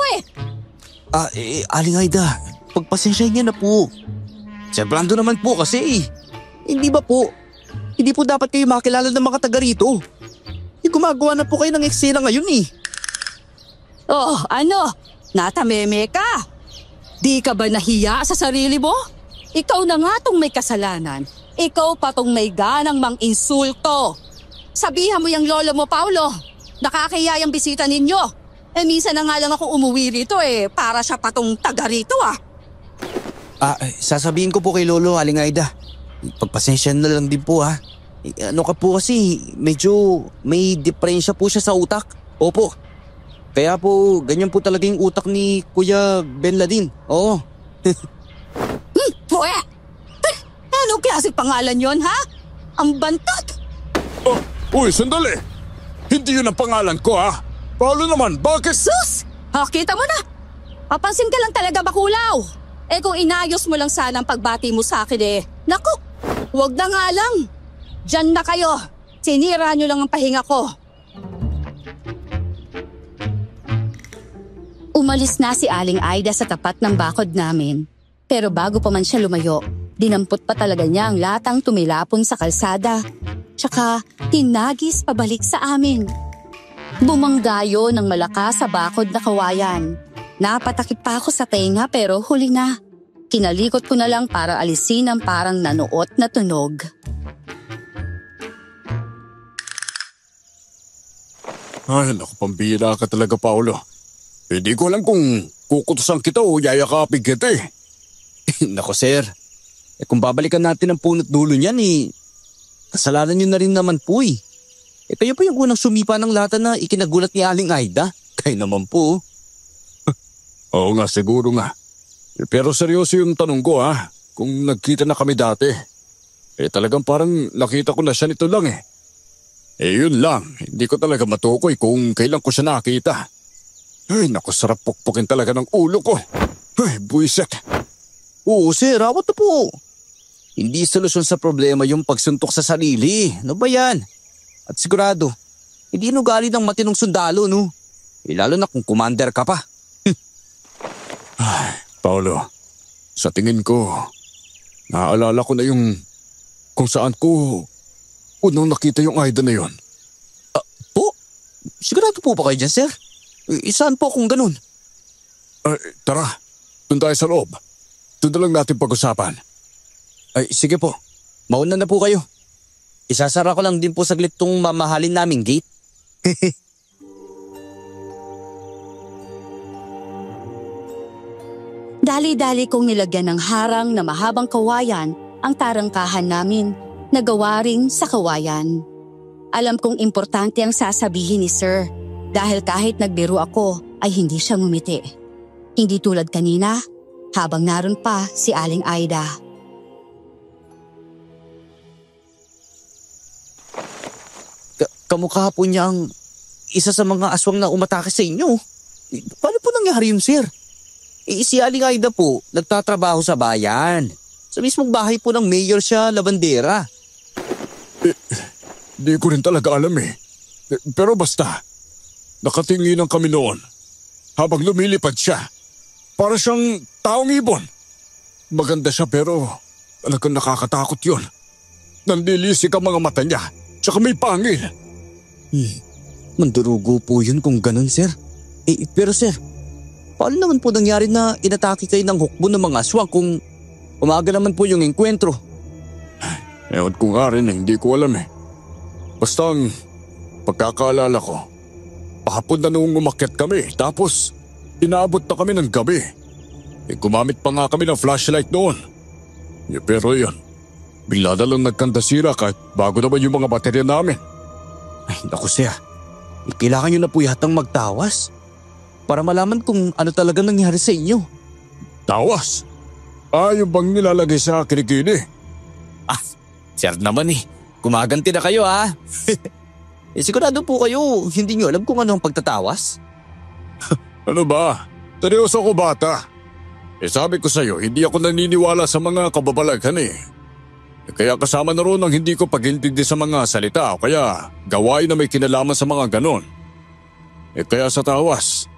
Aling Aida, pagpasensya niya na po. Sir Brando naman po kasi Hindi ba po? Hindi po dapat kayo makilala ng mga taga rito. Gumagawa na po kayo ng eksena ngayon Oh, ano? Natameme ka? Di ka ba nahiya sa sarili mo? Ikaw na nga tong may kasalanan. Ikaw pa tong may ganang mang-insulto. Sabihan mo yung lolo mo, Paulo. Nakakahiya yung bisita ninyo. Minsan na nga lang ako umuwi rito para siya pa tong taga rito Sasabihin ko po kay Lolo, Aling Aida. Pagpasensya na lang din po Ano ka po kasi, medyo may diferensya po siya sa utak. Opo. Kaya po, ganyan po talaga yung utak ni Kuya Ben Ladin. Oo. Puwe! Anong klaseng pangalan yon, ha? Ang bantot! Uy, sandali! Hindi yun ang pangalan ko, ha? Paolo naman, bakit? Sus! Kita mo na! Papansin ka lang talaga, bakulaw! Kung inayos mo lang sana ang pagbati mo sa akin naku, wag na nga lang! Diyan na kayo! Sinira nyo lang ang pahinga ko. Umalis na si Aling Aida sa tapat ng bakod namin. Pero bago pa man siya lumayo, Dinampot pa talaga niya ang latang tumilapon sa kalsada. Tsaka tinagis pabalik sa amin. Bumanggayo ng malakas sa bakod na kawayan. Napatakip pa ako sa tenga pero huli na. Kinalikot ko na lang para alisin ang parang nanuot na tunog. Ay, naku, pambira ka talaga, Paolo. Hindi ko alam kung kukutusan kita o yayakapin kita eh. Nako sir, kung babalikan natin ang punot dulo niyan kasalanan niyo na rin naman po eh. Kayo pa yung unang sumipa ng lata na ikinagulat ni Aling Aida. Kayo naman po. Oo nga, siguro nga. Pero seryoso yung tanong ko kung nagkita na kami dati. Talagang parang nakita ko na siya nito lang eh. Yun lang, hindi ko talaga matukoy kung kailan ko siya nakita. Ay, naku, sarap pukpukin talaga ng ulo ko. Ay, buisit. Oo sir, awat na po. Hindi solusyon sa problema yung pagsuntok sa sarili. Ano ba yan? At sigurado, hindi ugali ng matinong sundalo, no? Lalo na kung commander ka pa. Ay, Paolo, sa tingin ko, naaalala ko na yung kung saan ko unang nakita yung Aida na yun. Po? Sigurado po ba kayo dyan, sir? Saan po kung ganun? Tara, doon tayo sa loob. Doon na lang natin pag-usapan. Ay, sige po. Mauna na po kayo. Isasara ko lang din po saglit tong mamahalin naming gate. Dali-dali kong nilagyan ng harang na mahabang kawayan ang tarangkahan namin na gawa rin sa kawayan. Alam kong importante ang sasabihin ni Sir dahil kahit nagbiro ako ay hindi siya ngumiti. Hindi tulad kanina habang naroon pa si Aling Aida. Kamukha po niya ang isa sa mga aswang na umatake sa inyo. Paano po nangyari yun, sir? Si Aling Aida po, nagtatrabaho sa bayan. Sa mismong bahay po ng mayor siya, labandera. Di ko rin talaga alam eh. Pero basta, nakatinginan kami noon habang lumilipad siya. Para siyang taong ibon. Maganda siya pero talagang nakakatakot yun. Nanlilisik ang mga mata niya, tsaka may pangil. Mandurugo po yun kung ganun, sir. Pero sir, paano naman po nangyari na inatake kayo ng hukbo ng mga aswang kung umaga naman po yung engkwentro? Ewan ko nga rin, hindi ko alam eh. Basta ang pagkakaalala ko, pahapon na noong umakyat kami tapos inaabot na kami ng gabi. Gumamit pa nga kami ng flashlight noon. Pero yun, bigla na lang nagkandasira kahit bago naman yung mga baterya namin. Ay, naku sir, kailangan nyo na po yatang magtawas para malaman kung ano talaga nangyari sa inyo. Tawas? Yung bang nilalagay sa kilikili? Sir naman kumaganti na kayo sigurado po kayo, hindi nyo alam kung ano ang pagtatawas? Ano ba? Seryoso ko bata. Sabi ko sa'yo, hindi ako naniniwala sa mga kababalaghan eh. Kaya kasama na ron ang hindi ko pag-intindi sa mga salita o kaya gawain na may kinalaman sa mga ganon. Kaya sa tawas,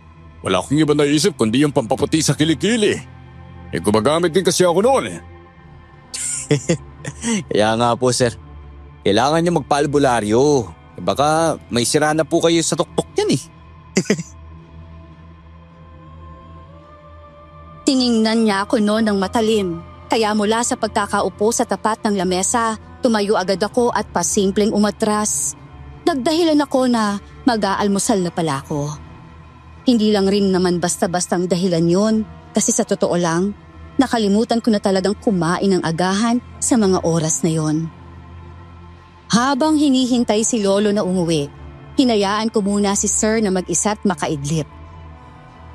wala akong iba naisip kundi yung pampaputi sa kilikili. Gumagamit din kasi ako noon eh. Kaya nga po sir, kailangan niyo magpaalbularyo. Baka may sira na po kayo sa tuktok yan eh. Tiningnan niya ako noon ng matalim. Kaya mula sa pagkakaupo sa tapat ng lamesa, tumayo agad ako at pasimpleng umatras. Nagdahilan ako na mag-aalmusal na pala ako. Hindi lang rin naman basta-bastang dahilan yun kasi sa totoo lang, nakalimutan ko na talagang kumain ng agahan sa mga oras na yon. Habang hinihintay si Lolo na umuwi, hinayaan ko muna si Sir na mag-isa't makaidlip.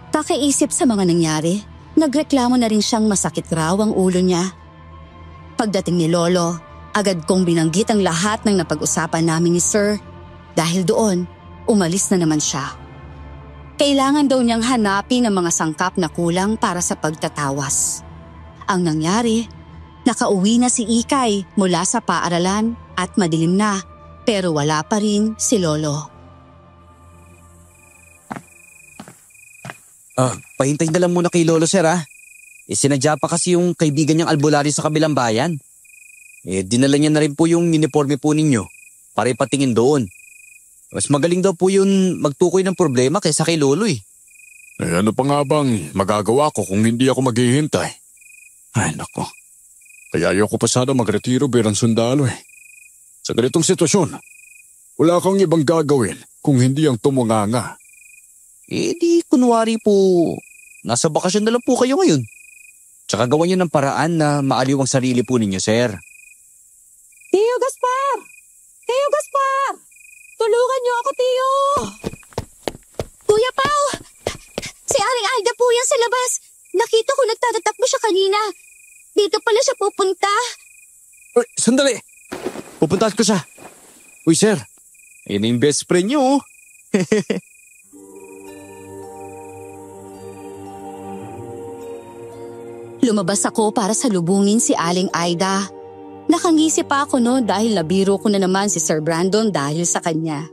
Pakiisip sa mga nangyari, nagreklamo na rin siyang masakit raw ang ulo niya. Pagdating ni Lolo, agad kong binanggit ang lahat ng napag-usapan namin ni Sir dahil doon, umalis na naman siya. Kailangan daw niyang hanapin ang mga sangkap na kulang para sa pagtatawas. Ang nangyari, nakauwi na si Ikay mula sa paaralan at madilim na pero wala pa rin si Lolo. Pahintay na lang muna kay Lolo sir Sinadya pa kasi yung kaibigan niyang albularyo sa kabilang bayan. Dinala niya na rin po yung uniforme po ninyo para ipatingin doon. Mas magaling daw po yun magtukoy ng problema kaysa kay Lolo eh. Ano pa nga bang magagawa ko kung hindi ako maghihintay? Ay nako, kaya ayoko pa sana magretiro bilang sundalo eh. Sa ganitong sitwasyon, wala kang ibang gagawin kung hindi ang tumunganga. Di kunwari po, nasa bakasyon na lang po kayo ngayon. Tsaka gawan niyo ng paraan na maaliw ang sarili po ninyo, sir. Tio Gaspar! Tio Gaspar! Tulungan niyo ako, Tio! Kuya Pao! Si Aling Aida po yan sa labas. Nakita ko nagtatatakbo siya kanina. Dito pala siya pupunta. Uy, sandali! Pupuntahan ko siya. Uy, sir. Ayun na yung best friend niyo. Lumabas ako para salubungin si Aling Aida. Nakangisi pa ako noon dahil nabiro ko na naman si Sir Brandon dahil sa kanya.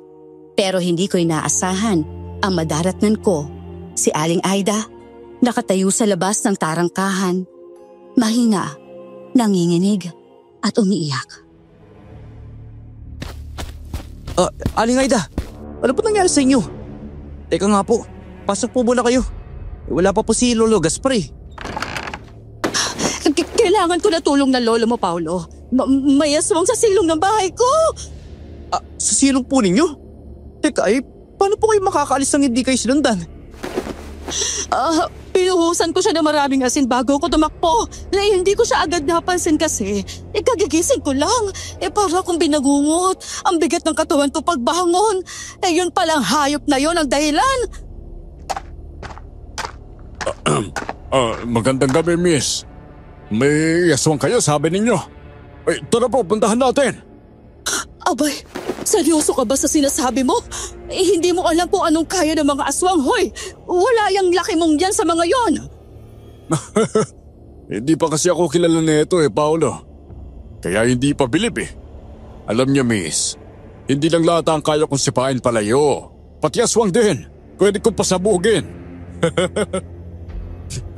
Pero hindi ko inaasahan ang madaratnan ko. Si Aling Aida, nakatayo sa labas ng tarangkahan. Mahina, nanginginig at umiiyak. Aling Aida, ano po nangyari sa inyo? Teka nga po, pasok po muna kayo. Wala pa po si Lolo Gaspar eh. Kailangan ko na tulong ng lolo mo, Paulo. May aswang sa silong ng bahay ko. Sa silong po ninyo? Teka paano po kayo makakaalis nang hindi kayo sinundan? Pinuhusan ko siya ng maraming asin bago ko tumakbo. Hindi ko siya agad napansin kasi. Kagigising ko lang. Para akong binagungot. Ang bigat ng katawan ko pagbangon. Yun palang hayop na yun ang dahilan. Magandang gabi, miss. May aswang kayo, sabi ninyo. Tara po, puntahan natin. Abay, seryoso ka ba sa sinasabi mo? Hindi mo alam kung anong kaya ng mga aswang, hoy. Wala yung laki mong yan sa mga yon. Hindi pa kasi ako kilala nito Paolo. Kaya hindi pa bilib Alam niya, miss, hindi lang lahat ang kaya kong sipain palayo. Pati aswang din. Pwede kong pasabugin.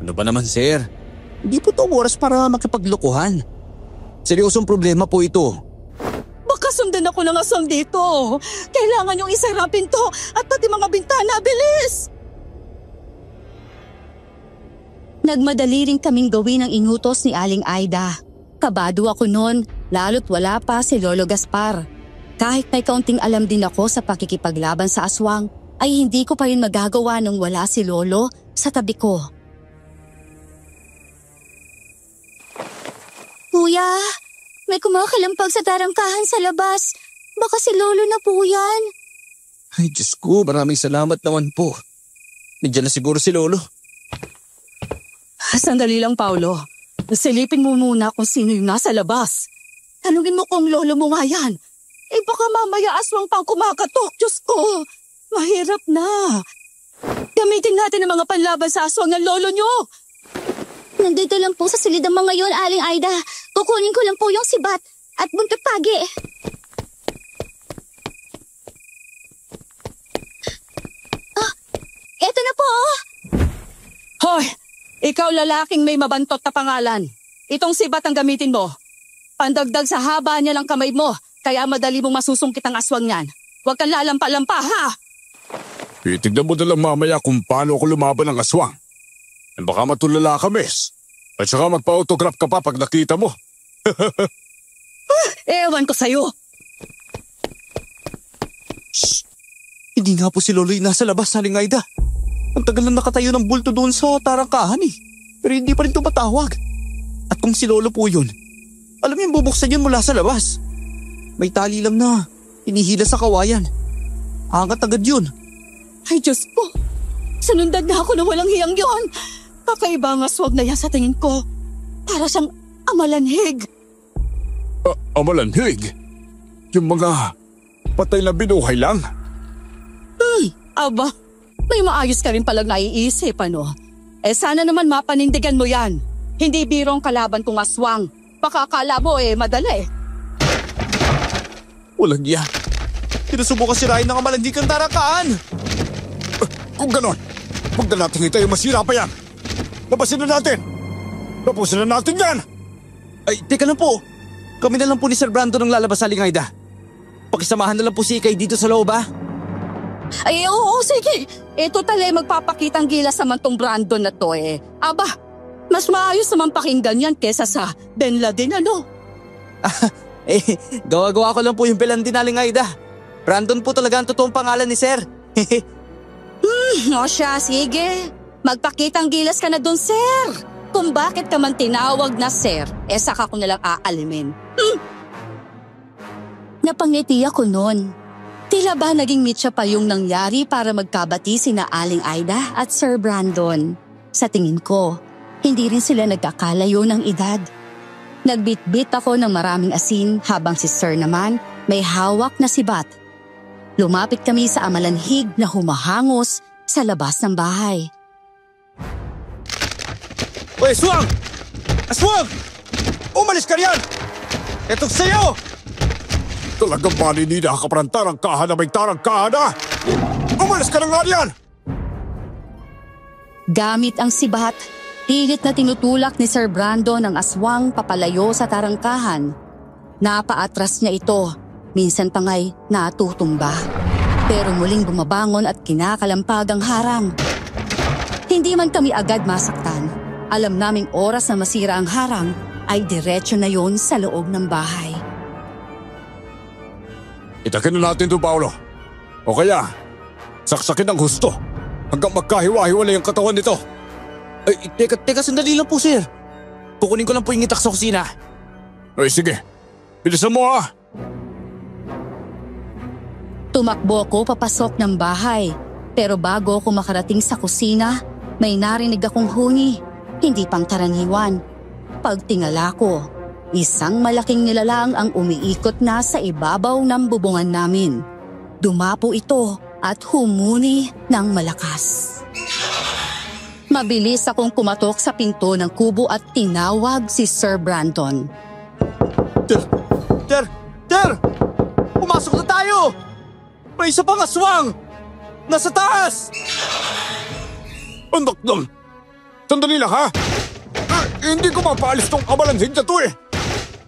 Ano ba naman, sir? Hindi po ito oras para makipaglokohan. Seryosong problema po ito. Baka sundan ako ng aswang dito. Kailangan yung isara pinto at pati mga bintana. Bilis! Nagmadali rin kaming gawin ang inutos ni Aling Aida. Kabado ako noon, lalo't wala pa si Lolo Gaspar. Kahit may kaunting alam din ako sa pakikipaglaban sa aswang, ay hindi ko pa rin magagawa nang wala si Lolo sa tabi ko. Kuya, may kumakalampag sa tarangkahan sa labas. Baka si Lolo na po yan. Ay, Diyos ko, maraming salamat naman po. Nandiyan na siguro si Lolo. Sandali lang, Paulo. Silipin mo muna kung sino yung nasa labas. Tanungin mo kung lolo mo nga yan. Baka mamaya aswang pang kumakatok. Diyos ko, mahirap na. Gamitin natin ang mga panlaban sa aswang ng lolo nyo. Nandito lang po sa silid ang mga yon, Aling Aida. Kukunin ko lang po yung sibat at buntot pagi. Eto na po. Hoy, ikaw lalaking may mabantot na pangalan. Itong sibat ang gamitin mo. Pandagdag sa haba niya ng kamay mo, kaya madali mong masusungkit ang aswang niyan. Huwag kang lalampa-lampa, ha? Tignan mo na lang mamaya kung paano ako lumaban ng aswang. Baka matulala ka, miss. At saka magpa-autograph ka pa pag nakita mo. Ewan ko sa'yo. Shh! Hindi nga po si Lolo yung nasa labas, Aling Aida. Ang tagal na nakatayo ng bulto doon sa tarangkahan Pero hindi pa rin tumatawag. At kung si Lolo po yun, alam niyo bubuksan yun mula sa labas. May tali lang na hinihila sa kawayan. Angat agad yun. Ay, Diyos ko. Sinundan na ako na walang hiyang yon. Kakaiba ang aswag na yan sa tingin ko. Para siyang amalanhig. Amalanhig? Yung mga patay na binuhay lang? Aba, may maayos ka rin palang naiisip, ano? Sana naman mapanindigan mo yan. Hindi birong kalaban kong aswang. Baka akala mo madali. Walang yan. Sinusubukan sirain ng amalanhig ang tarangkahan. Kung ganon, huwag na natin ito yung masira pa yan. Labasin na natin. Tapusin na natin yan! Ay, teka lang po. Kami na lang po ni Sir Brandon ang lalabas, Aling Aida. Pakisamahan na lang po si Ikay dito sa loob, ha? Ay, oo, sige. Ito tala magpapakitang gilas naman tong Brandon na to eh. Aba, mas maayos naman pakinggan yan kesa sa Ben Laden, ano? Gawa-gawa ko lang po yung bilan din, Aling Aida. Brandon po talaga ang totoong pangalan ni Sir. O siya, sige. Magpakitang gilas ka na dun, sir. Kung bakit ka man tinawag na sir, saka ko nalang aalimin. Napangiti ako noon. Tila ba naging mitya pa yung nangyari para magkabati sina Aling Aida at Sir Brandon. Sa tingin ko, hindi rin sila nagkakalayo ng edad. Nagbitbit ako ng maraming asin habang si Sir naman may hawak na sibat. Lumapit kami sa amalanhig na humahangos sa labas ng bahay. Hoy, Aswang! Aswang! Umalis ka riyan! Ito sa'yo! Talagang maninida ka parantarang kahan na may tarangkahan na! Umalis ka na nga riyan! Gamit ang sibat, pilit na tinutulak ni Sir Brandon ang aswang papalayo sa tarangkahan. Napaatras niya ito, minsan pa nga'y natutumba. Pero muling bumabangon at kinakalampag ang harang. Hindi man kami agad masaktan. Alam naming oras na masira ang harang ay diretsyo na yon sa loob ng bahay. Itakin na natin ito, Paolo. O kaya, saksakin ng husto hanggang magkahiwa-hiwalay ang katawan nito. Ay, teka, sandali lang po, Sir. Kukunin ko lang po yung itak sa kusina. Ay, sige. Bilisan mo, ha? Tumakbo ko papasok ng bahay. Pero bago ako makarating sa kusina, may narinig akong huni. Hindi pang karaniwan. Pagtingala ko, isang malaking nilalang ang umiikot na sa ibabaw ng bubungan namin. Dumapo ito at humuni ng malakas. Mabilis akong kumatok sa pinto ng kubo at tinawag si Sir Brandon. Ter! Pumasok na tayo! May isa pang aswang! Nasa taas! Anak ng... Sandali lang, ha? Hindi ko mapaalis tong amalanhig na to eh.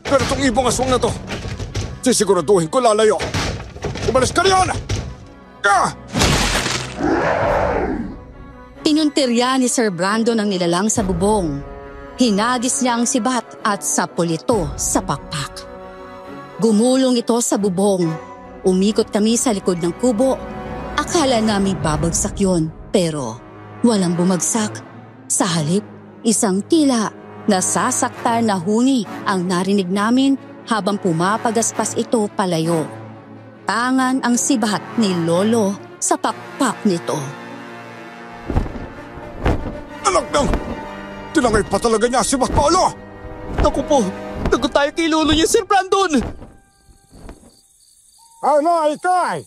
Pero tong ibong aswang na to, sisiguraduhin ko lalayo. Umalis ka riyan! Pinuntirya ni Sir Brandon ang nilalang sa bubong. Hinagis niya ang sibat at sapul ito sa pakpak. Gumulong ito sa bubong. Umikot kami sa likod ng kubo. Akala namin babagsak yun, pero walang bumagsak. Sa halip, isang tila nasasaktan na huni ang narinig namin habang pumapagaspas ito palayo. Tangan ang sibat ni Lolo sa pakpak nito. Anak ng... Tinangay pa talaga niya si Paolo! Naku po, nagot tayo kay Lolo niya, Sir Brandon! Ano, Ikay?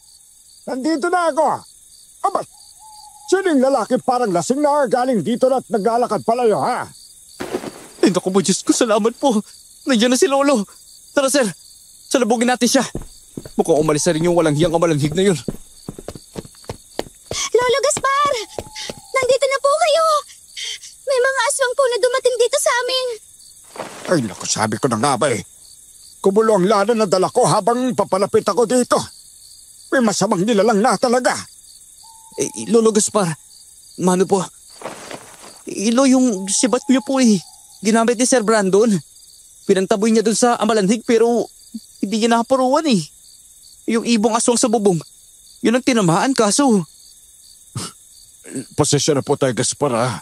Nandito na ako. Aba, sinong lalaki parang lasing na galing dito na at naglalakad palayo, ha? Ay, naku po, Diyos ko, salamat po. Nandiyan na si Lolo. Tara, Sir, salubugin natin siya. Mukhang umalis na rin yung walang hiyang amalanhig na yun. Lolo Gaspar! Nandito na po kayo! May mga aswang po na dumating dito sa amin. Ay, naku, sabi ko na nga ba eh. Kumulo ang lana na dala ko habang papalapit ako dito. May masamang nilalang na talaga. Lolo Gaspar, mano po? Ilo yung sibat niyo po eh. Ginamit ni Sir Brandon. Pinantaboy niya dun sa amalanhig pero hindi niya nakaparuan eh. Yung ibong aswang sa bubong, yun ang tinamaan kaso. Pasensya na po tayo, Gaspar, ha?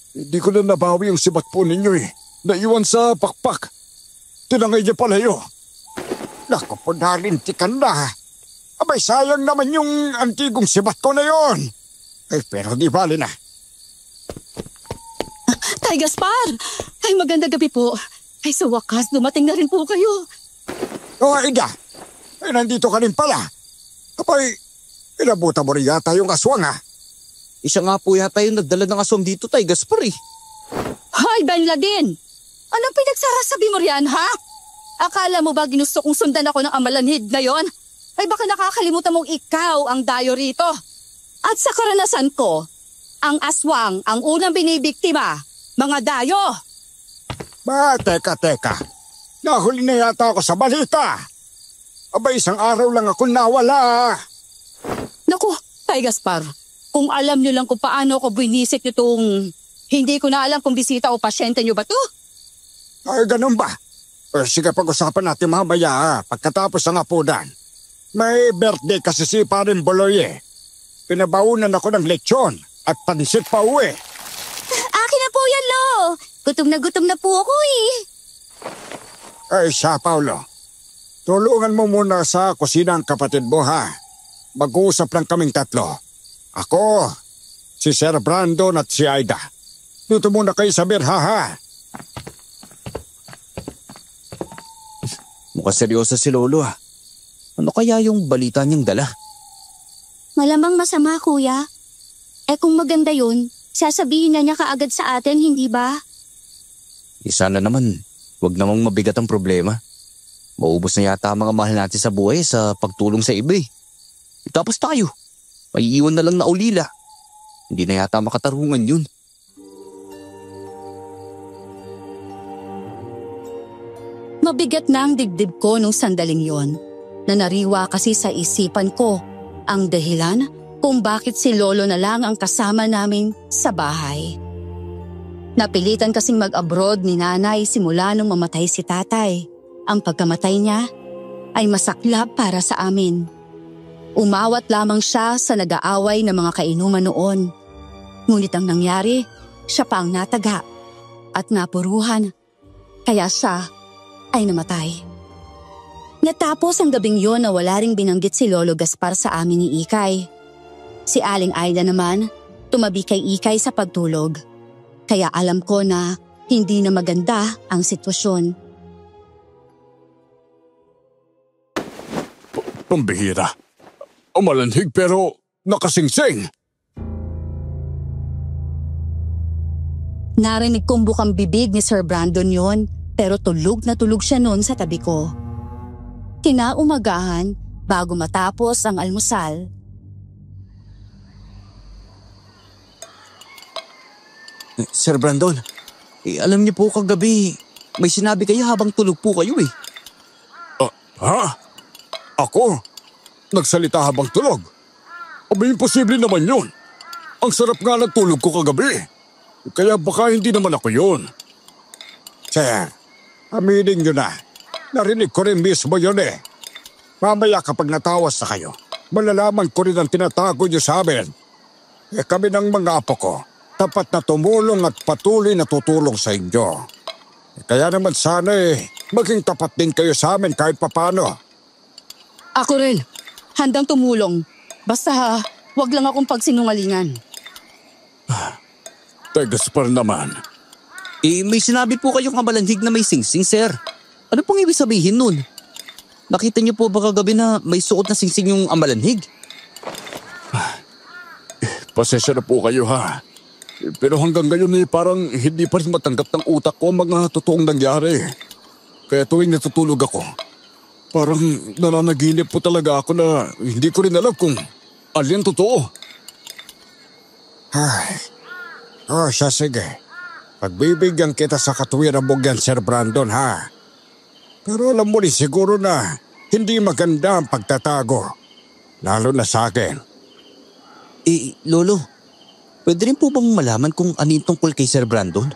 Hindi ko na nabawi yung sibat po ninyo eh. Naiwan sa pakpak. Tinangay niya palayo. Naku po, nalintikan na. Abay, sayang naman yung antigong sibat ko na yon. Eh, pero di bali na. Tay Gaspar! Ay, magandang gabi po. Ay, sa wakas, dumating na rin po kayo. O, Aida. Ay, nandito ka rin pala. Abay, inabutan mo rin yata yung aswang, ha? Isa nga po yata yung nagdala ng aswang dito, Tay Gaspar eh. Hoy, Ben Laden! Anong pinagsarasabi mo riyan, ha? Akala mo ba ginusto kong sundan ako ng amalanhig na yon? Ay baka nakakalimutan mong ikaw ang dayo rito. At sa karanasan ko, ang aswang ang unang binibiktima, mga dayo. Teka. Nahuli na yata ako sa balita. Aba, isang araw lang ako nawala. Naku, Tay Gaspar, kung alam niyo lang kung paano ako binisit itong hindi ko na alam kung bisita o pasyente niyo ba to? Ay, ganun ba? Sige, pag-usapan natin mamaya pagkatapos ng hapunan. May birthday kasi si Parin Boloy eh. Pinabaunan ako ng lechon at pansit pa uwi. Akin na po yan, Lo. Gutom na po ako eh. Ay, siya, Paulo. Tulungan mo muna sa kusina ang kapatid mo, ha? Mag-uusap lang kaming tatlo. Ako, si Sir Brandon at si Aida. Dito muna kayo sa birha, ha? Mukhang seryoso si Lolo ah. Ano kaya yung balita niyang dala? Malamang masama, Kuya. Kung maganda yun, sasabihin na niya kaagad sa atin, hindi ba? Sana naman, wag namang mabigat ang problema. Maubos na yata ang mga mahal natin sa buhay sa pagtulong sa iba eh. Tapos tayo, may iwan na lang na ulila. Hindi na yata makatarungan yun. Mabigat na ang dibdib ko nung sandaling yon. Nanariwa kasi sa isipan ko ang dahilan kung bakit si Lolo na lang ang kasama namin sa bahay. Napilitan kasing mag-abroad ni Nanay simula nung mamatay si Tatay. Ang pagkamatay niya ay masaklap para sa amin. Umawat lamang siya sa nag-aaway ng mga kainuman noon. Ngunit ang nangyari, siya pa ang nataga at napuruhan. Kaya siya ay namatay. Natapos ang gabing yon na wala ring binanggit si Lolo Gaspar sa amin ni Ikay. Si Aling Aida naman, tumabi kay Ikay sa pagtulog. Kaya alam ko na hindi na maganda ang sitwasyon. Pambihira. Umalanhig pero nakasingsing. Narinig kong bukang bibig ni Sir Brandon yon, pero tulog na tulog siya noon sa tabi ko. Kinaumagahan, bago matapos ang almusal, Sir Brandon, alam niyo po kagabi, may sinabi kayo habang tulog po kayo eh. Ha? Ako? Nagsalita habang tulog? Abay, imposible naman yun. Ang sarap nga ng tulog ko kagabi. Kaya baka hindi naman ako yun. Sir, aminin nyo na. Narinig ko rin mismo yun eh. Mamaya kapag natawas na kayo, malalaman ko rin ang tinatago nyo sa amin. Kami ng mga apo ko, tapat na tumulong at patuloy na tutulong sa inyo. Kaya naman sana maging tapat din kayo sa amin kahit papano. ako rin, handang tumulong. Basta wag lang akong pagsinungalingan. Tegas pa naman. May sinabi po kayong kamalanhig na may singsing, sir. Ano pong ibig sabihin nun? Nakita niyo po ba kagabi na may suot na singsing yung amalanhig? Pasensya na po kayo ha. Pero hanggang ngayon parang hindi pa rin matanggap ng utak ko ang mga totoong nangyari. Kaya tuwing natutulog ako, parang nananaginip po talaga ako na hindi ko rin alam kung alin totoo. Ay, siya sige. Pagbibigyan kita sa katuwiran mo yan, Sir Brandon, ha? Pero alam mo rin siguro na hindi maganda ang pagtatago. Lalo na sa akin. Lolo, pwede rin po bang malaman kung ano yung tungkol kay Sir Brandon?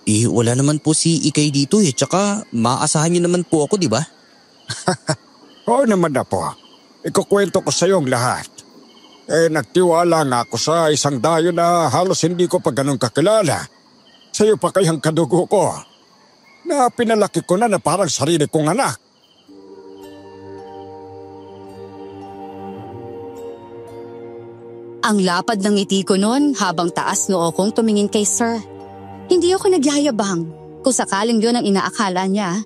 Wala naman po si Ikay dito tsaka maaasahan niyo naman po ako, di ba? Oo naman na po. Ikukwento ko sa iyo ang lahat. Nagtiwala nga ako sa isang dayo na halos hindi ko pa ganun kakilala. Sa iyo pa kayang kadugo ko. Na pinalaki ko na parang sarili kong anak. Ang lapad ng ngiti ko noon habang taas noo kong tumingin kay Sir. Hindi ako nagyayabang kung sakaling yun ang inaakala niya.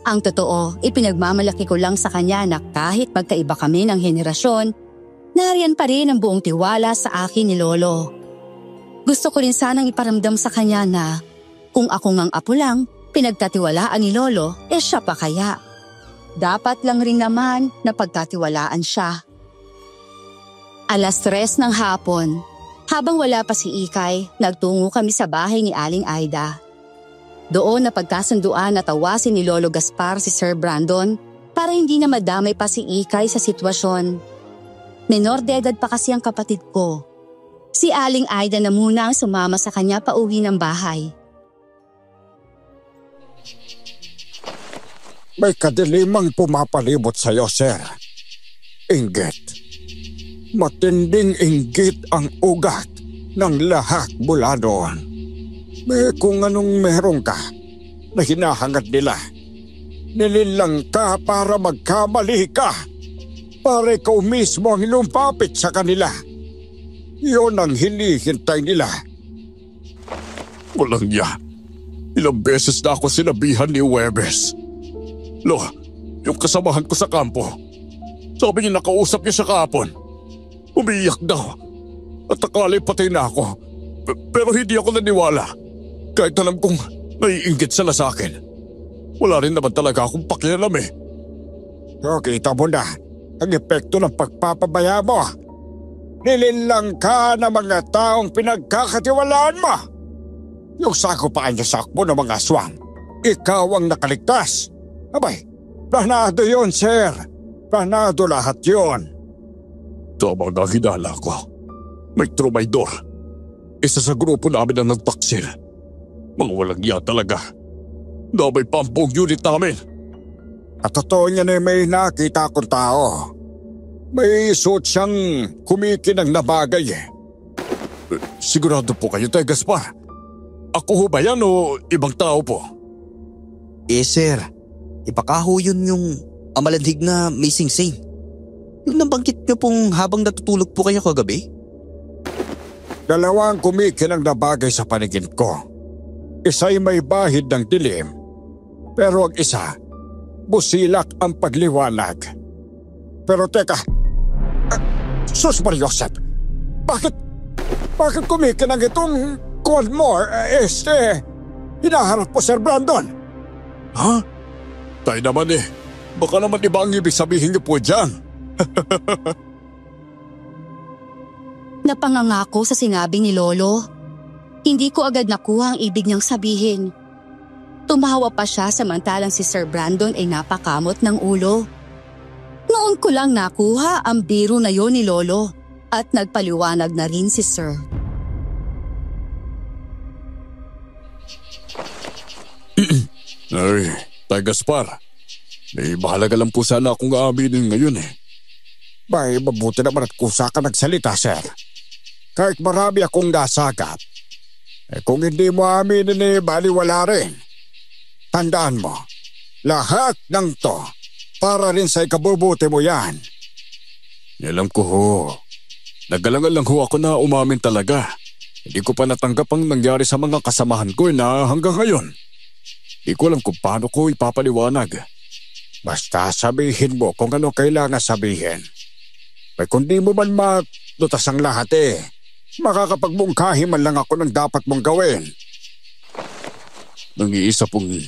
Ang totoo, ipinagmamalaki ko lang sa kanya na kahit magkaiba kami ng henerasyon, nariyan pa rin ang buong tiwala sa akin ni Lolo. Gusto ko rin sanang iparamdam sa kanya na kung ako ngang apo lang, pinagkatiwalaan ni Lolo, siya pa kaya. Dapat lang rin naman na pagkatiwalaan siya. 3:00 ng hapon, habang wala pa si Ikay, nagtungo kami sa bahay ni Aling Aida. Doon na pagkasunduan na tawasin ni Lolo Gaspar si Sir Brandon para hindi na madamay pa si Ikay sa sitwasyon. Menor de edad pa kasi ang kapatid ko. Si Aling Aida na muna ang sumama sa kanya pauwi ng bahay. May kadilimang pumapalibot sa'yo, sir. Inggit. Matinding inggit ang ugat ng lahat mula doon. May kung anong meron ka na hinahangad nila. Nililang ka para magkamali ka. Para ikaw mismo ang lumpapit sa kanila. Yun ang hinihintay nila. Walang ya. Ilang beses na ako sinabihan ni Webes. Lo, yung kasamahan ko sa kampo. Sabi niya nakausap niya sa kahapon. Umiiyak daw. At akala patay na ako. Pero hindi ako naniwala. Kahit alam kong naiinggit sila sa akin. Wala rin naman talaga akong pakialam eh. So, kita mo na ang epekto ng pagpapabaya mo. Nililang ka ng mga taong pinagkakatiwalaan mo. Yung sakupaan niya sakbo ng mga aswang. Ikaw ang nakaligtas. Abay, planado yun, sir. Planado lahat yun. Tama nga hinala ko. May trumaydor. Isa sa grupo namin ang nagtaksil. Mga walang iya talaga. Damay pa ang buong unit namin. At totoo niya na may nakita akong tao. May suot siyang kumikinang na bagay eh. Sigurado po kayo, Tay Gaspar? Ako ho ba yan o ibang tao po? Sir, ipakaho yun yung amalanhig na may singsing. Yung nabanggit niyo pong habang natutulog po kayo kagabi? Dalawang kumikinang na bagay sa paningin ko. Isa'y may bahid ng dilim, pero ang isa, busilak ang pagliwanag. Pero teka, Sus Mariosep, bakit kumikinang itong Coldmore, hinaharap po Sir Brandon? Ha? Tayo naman eh, baka naman iba ang ibig sabihin niyo po dyan. Napangangako sa sinabi ni Lolo. Hindi ko agad nakuha ang ibig niyang sabihin. Tumawa pa siya samantalang si Sir Brandon ay napakamot ng ulo. Noon ko lang nakuha ang biro na yon ni Lolo at nagpaliwanag na rin si Sir. Ay, Tay Gaspar, may mahalaga lang po sana akong aaminin ngayon eh. Bay, mabuti naman at kusa ka nagsalita, sir. Kahit marami akong nasagap, kung hindi mo aminin baliwala rin. Tandaan mo, lahat ng to, para rin sa ikabubuti mo yan. Alam ko ho, nagalangan lang ho ako na umamin talaga. Hindi ko pa natanggap ang nangyari sa mga kasamahan ko na hanggang ngayon. Hindi ko alam kung paano ko ipapaliwanag. Basta sabihin mo kung ano kailangan sabihin. May kundi mo man matutas ang lahat makakapagmungkahi man lang ako ng dapat mong gawin. Nang-iisa pong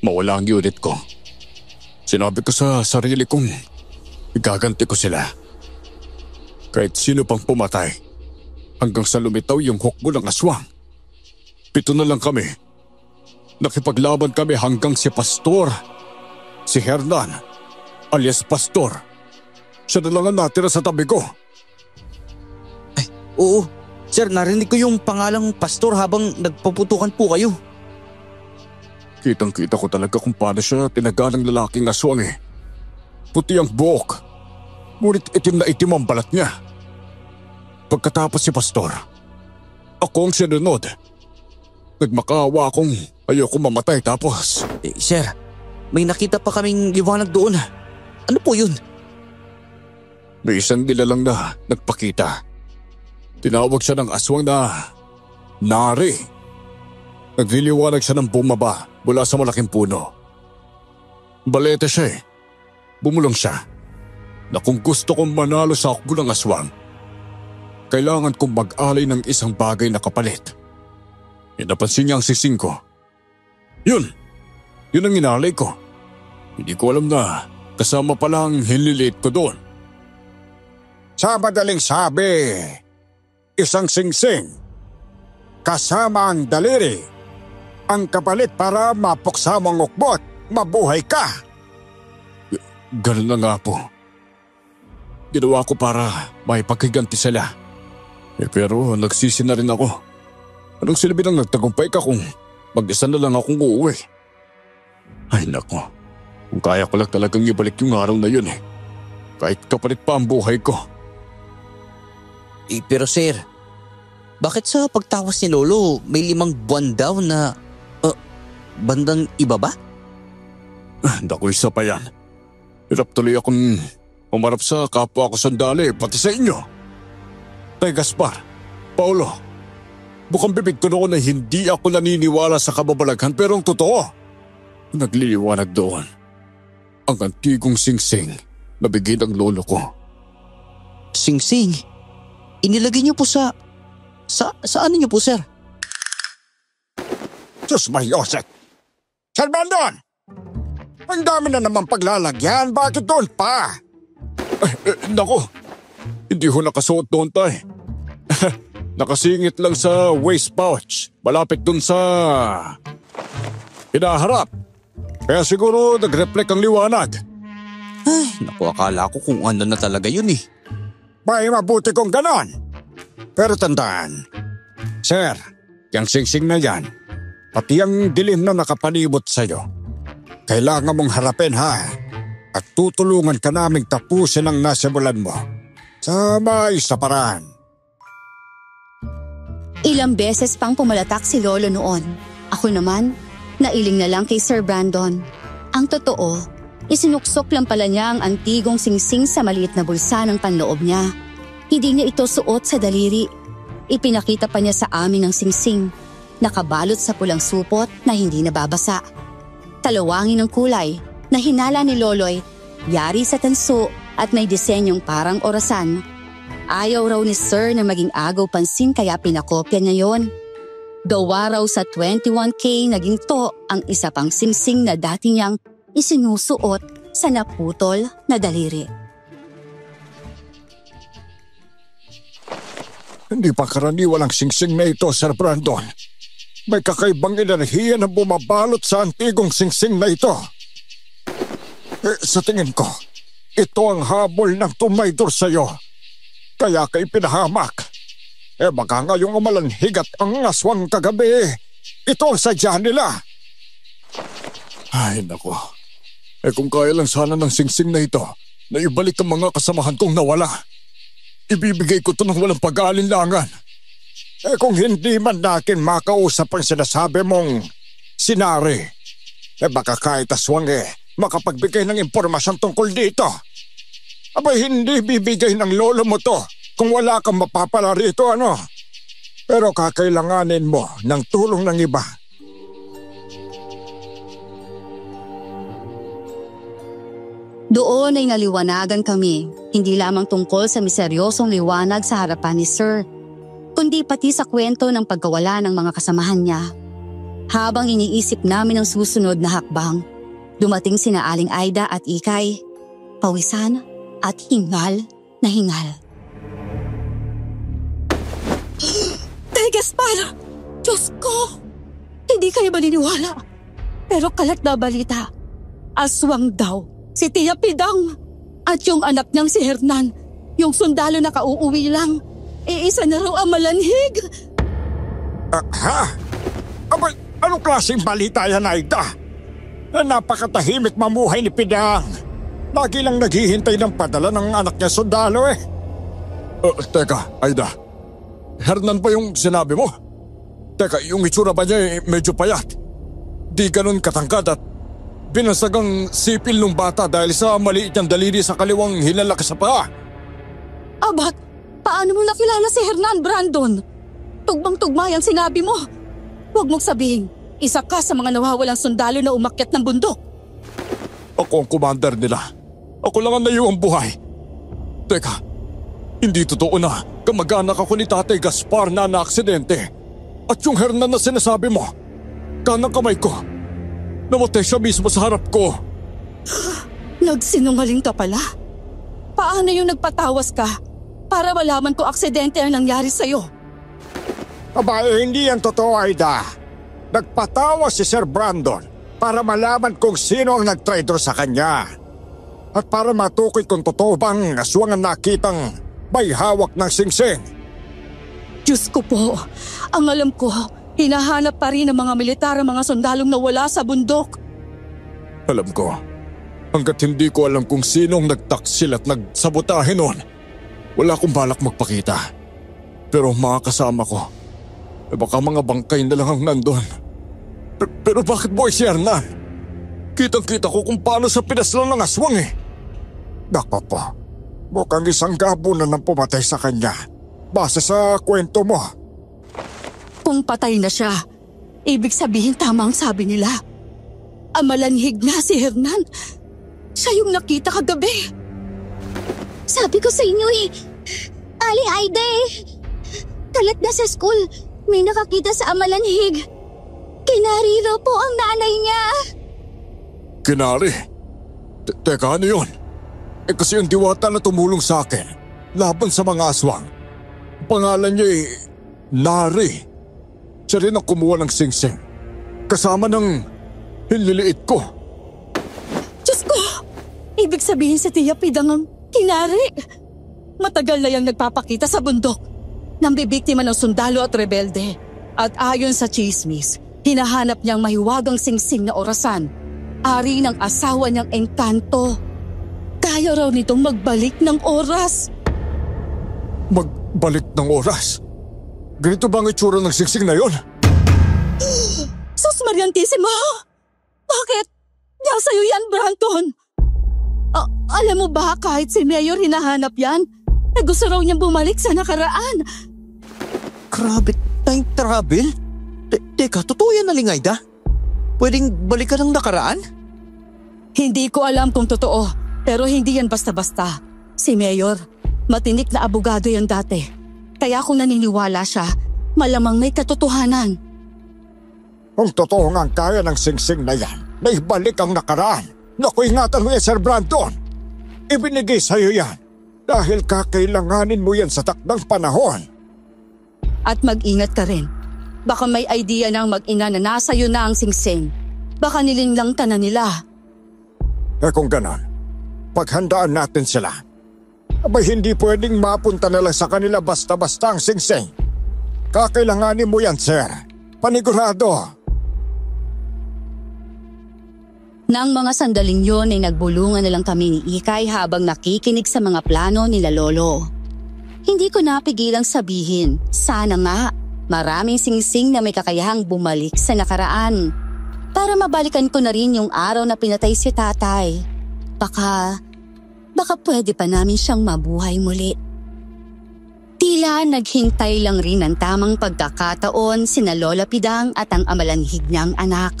mawala ang unit ko. Sinabi ko sa sarili kong igaganti ko sila. Kahit sino pang pumatay, hanggang sa lumitaw yung hukbo ng aswang. 7 na lang kami. Nakipaglaban kami hanggang si Pastor. Si Hernan, alias Pastor. Siya na lang ang natira sa tabi ko. Ay, oo. Sir, narinig ko yung pangalang Pastor habang nagpaputukan po kayo. Kitang-kita ko talaga kung paano siya tinaga ng lalaking aswang eh. Puti ang buhok. Ngunit itim na itim ang balat niya. Pagkatapos si Pastor, ako ang sinunod. Nagmakaawa akong ayoko mamatay tapos… Sir, may nakita pa kaming liwanag doon. Ano po yun? May isang nilalang na nagpakita. Tinawag siya ng aswang na Nari. Nagliliwanag siya ng bumaba mula sa malaking puno. Balete siya eh. Bumulong siya na kung gusto kong manalo sa hukbo ng aswang, kailangan kong mag-alay ng isang bagay na kapalit. Napansin niya ang sising ko. Yun ang inalay ko. Hindi ko alam na kasama pala ang hiniliit ko doon. Sa madaling sabi, isang singsing, kasama ang daliri, ang kapalit para mapuksa mo ang ukbot. Mabuhay ka. Ganun na nga po. Ginawa ko para maipaghiganti sila. Pero nagsisi na rin ako. Anong silbi nang nagtagumpay ka kung mag-isa na lang akong uuwi? Ay nako, kung kaya ko lang talagang ibalik yung araw na yun Kahit kapalit pa ang buhay ko. Pero sir, bakit sa pagtawas ni Lolo may 5 buwan daw na bandang iba ba? Naku, isa pa yan. Hirap tuloy akong umarap sa kapwa ko sandali, pati sa inyo. Tay Gaspar, Paulo, bukang bibig ko noon na hindi ako naniniwala sa kababalaghan pero ang totoo, nagliliwanag doon. Ang antigong singsing na bigay ng lolo ko. Singsing? Inilagay niyo po sa ano niyo po, sir? Diyos Mayosek! Sir Brandon! Ang dami na naman paglalagyan. Bakit doon pa? Naku, hindi ho nakasuot doon, tay. Nakasingit lang sa waist pouch. Malapit dun sa hinaharap. Kaya siguro nag-reflect ang liwanag. Ay, naku, akala ko kung ano na talaga yun May mabuti kong ganon. Pero tandaan, Sir, yung singsing na yan, pati ang dilim na nakapalibot sa'yo, kailangan mong harapin at tutulungan ka naming tapusin ang nasimulan mo sa maayos na paraan. Ilang beses pang pumalatak si Lolo noon. Ako naman, nailing na lang kay Sir Brandon. Ang totoo, isinuksok lang pala niya ang antigong singsing sa maliit na bulsa ng panloob niya. Hindi niya ito suot sa daliri. Ipinakita pa niya sa amin ang singsing, nakabalot sa pulang supot na hindi nababasa. Talawangin ng kulay na hinala ni Loloy, yari sa tanso at may disenyong parang orasan. Ayaw raw ni Sir na maging agaw pansin kaya pinakopya niya yon. Gawa raw sa 21K naging to ang isa pang singsing na dati niyang isinusuot sa naputol na daliri. Hindi pa karaniwan ang singsing na ito, Sir Brandon. May kakaibang enerhiya na bumabalot sa antigong singsing na ito. Sa tingin ko, ito ang habol ng tumaydor sa'yo. Kaya kay pinahamak. Baka ngayong umalanhig at ang aswang kagabi, ito ang sadya nila. Ay nako, kung kaya lang sana ng singsing na ito na ibalik ang mga kasamahan kong nawala. Ibibigay ko ito ng walang pag-aalinlangan. Kung hindi man natin makausap ang sinasabi mong sinari, baka kahit aswang makapagbigay ng impormasyon tungkol dito. Abay hindi bibigay ng lolo mo to kung wala kang mapapala rito, ano? Pero kakailanganin mo ng tulong ng iba. Doon ay naliwanagan kami, hindi lamang tungkol sa misteryosong liwanag sa harapan ni Sir, kundi pati sa kwento ng pagkawala ng mga kasamahan niya. Habang iniisip namin ang susunod na hakbang, dumating sina Aling Aida at Ikay, pawisan at hingal na hingal. Tay Gaspar! Diyos ko! Hindi kayo maniniwala. Pero kalat na balita, aswang daw si Tia Pidang at yung anak niyang si Hernan, yung sundalo na kauuwi lang. Isa na raw ang malanhig. Ha? Abay, anong klaseng balita yan, Aida? Napakatahimik mamuhay ni Pidang. Lagi lang naghihintay ng padala ng anak niya sundalo Teka, Aida. Hernan pa yung sinabi mo? Teka, yung itsura ba niya medyo payat? Di ganun katangkad at binasagang sipil ng bata dahil sa maliit niyang daliri sa kaliwang hinalak sa paa. Abat, paano mo nakilala si Hernan, Brandon? Tugmang-tugma yan sinabi mo. Huwag mong sabihin, isa ka sa mga nawawalang sundalo na umakyat ng bundok. Ako ang commander nila. Ako lang ang naiwang buhay. Teka, hindi totoo na kamag-anak ako ni Tatay Gaspar na naaksidente. At yung Hernan na sinasabi mo, kanang kamay ko, namatay siya mismo sa harap ko. Nagsinungaling ka pala? Paano yung nagpatawas ka para malaman ko aksidente ang nangyari sa'yo? Aba, hindi yan totoo, Aida. nagpatawa si Sir Brandon para malaman kung sino ang nag-traitor sa kanya. At para matukoy kung totoo bang aswang ang nakitang may hawak ng singsing. Diyos ko po, ang alam ko, hinahanap pa rin ng mga militar ang mga sundalong nawala sa bundok. Alam ko, hanggat hindi ko alam kung sinong nagtaksil at nagsabotahe noon, wala akong balak magpakita. Pero mga kasama ko, baka mga bangkay na lang ang nandun. Pero bakit boy si Hernan? Kitang-kita ko kung paano sa pinaslan ng aswang eh. Nako po, mukhang isang gabunan ang pumatay sa kanya. Base sa kwento mo. Kung patay na siya, ibig sabihin tama ang sabi nila. Amalanhig na si Hernan. Siya yung nakita kagabi. Sabi ko sa inyo eh, Ali Aide, kalat na sa school, may nakakita sa amalanhig. Kinari raw po ang nanay niya. Kinari? Teka, ano yun? Kasi yung diwata na tumulong sa akin laban sa mga aswang, pangalan niya Nari. Siya rin ang kumuha ng singsing, kasama ng hinliliit ko. Diyos ko! Ibig sabihin si Tia Pidang ang kinari. Matagal na yung nagpapakita sa bundok, nang bibiktima ng sundalo at rebelde. At ayon sa chismis, hinahanap niyang mahiwagang singsing na orasan, ari ng asawa niyang engkanto. Kaya raw nitong magbalik ng oras. Magbalik ng oras? Ganito ba ang itsura ng singsing na yon? Sus Mariantissima! Bakit? Diyan sa'yo yan, Branton. Alam mo ba kahit si Mayor hinahanap yan, gusto raw niyang bumalik sa nakaraan. Grabe, time travel? Teka, totoo yan, Aling Aida? Pwedeng balikan ng nakaraan? Hindi ko alam kung totoo, pero hindi yan basta-basta. Si Mayor, matinik na abogado yan dati. Kaya kung naniniwala siya, malamang may katotohanan. Kung totoo nga ang kaya ng singsing na yan, na ibalik ang nakaraan. Naku, ingatan mo yan, Sir Brandon. Ibinigay sa'yo yan dahil kakailanganin mo yan sa takdang panahon. At mag-ingat ka rin. Baka may idea ng mag-ina na nasa iyo na ang singsing. Baka nilinlang ka na nila. Kung ganon, paghandaan natin sila. Abay hindi pwedeng mapunta na lang sa kanila basta-basta ang singsing. Kakailanganin mo yan, sir. Panigurado. Nang mga sandaling yon ay nagbulungan na lang kami ni Ikay habang nakikinig sa mga plano nila Lolo. Hindi ko napigilang sabihin, sana nga maraming singsing na may kakayahang bumalik sa nakaraan. Para mabalikan ko na rin yung araw na pinatay si tatay. Baka pwede pa namin siyang mabuhay muli. Tila naghintay lang rin ng tamang pagkakataon sina Lola Pidang at ang amalanhig niyang anak.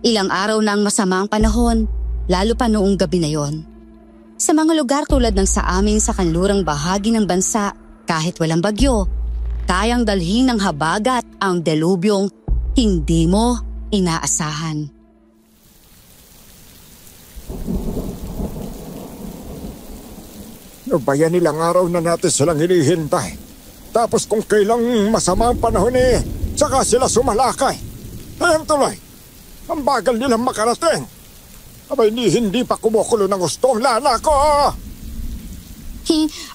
Ilang araw na ang masamang panahon, lalo pa noong gabi na yon. Sa mga lugar tulad ng sa amin sa kanlurang bahagi ng bansa, kahit walang bagyo, kayang dalhin ng habagat ang delubyong hindi mo inaasahan. Bayan nilang araw na natin silang hinihintay. Tapos kung kailang masama ang panahon saka sila sumalakay. Ayun tuloy, ang bagal nilang makarating. Abay hindi pa kumukulo ng gusto ang lana ko.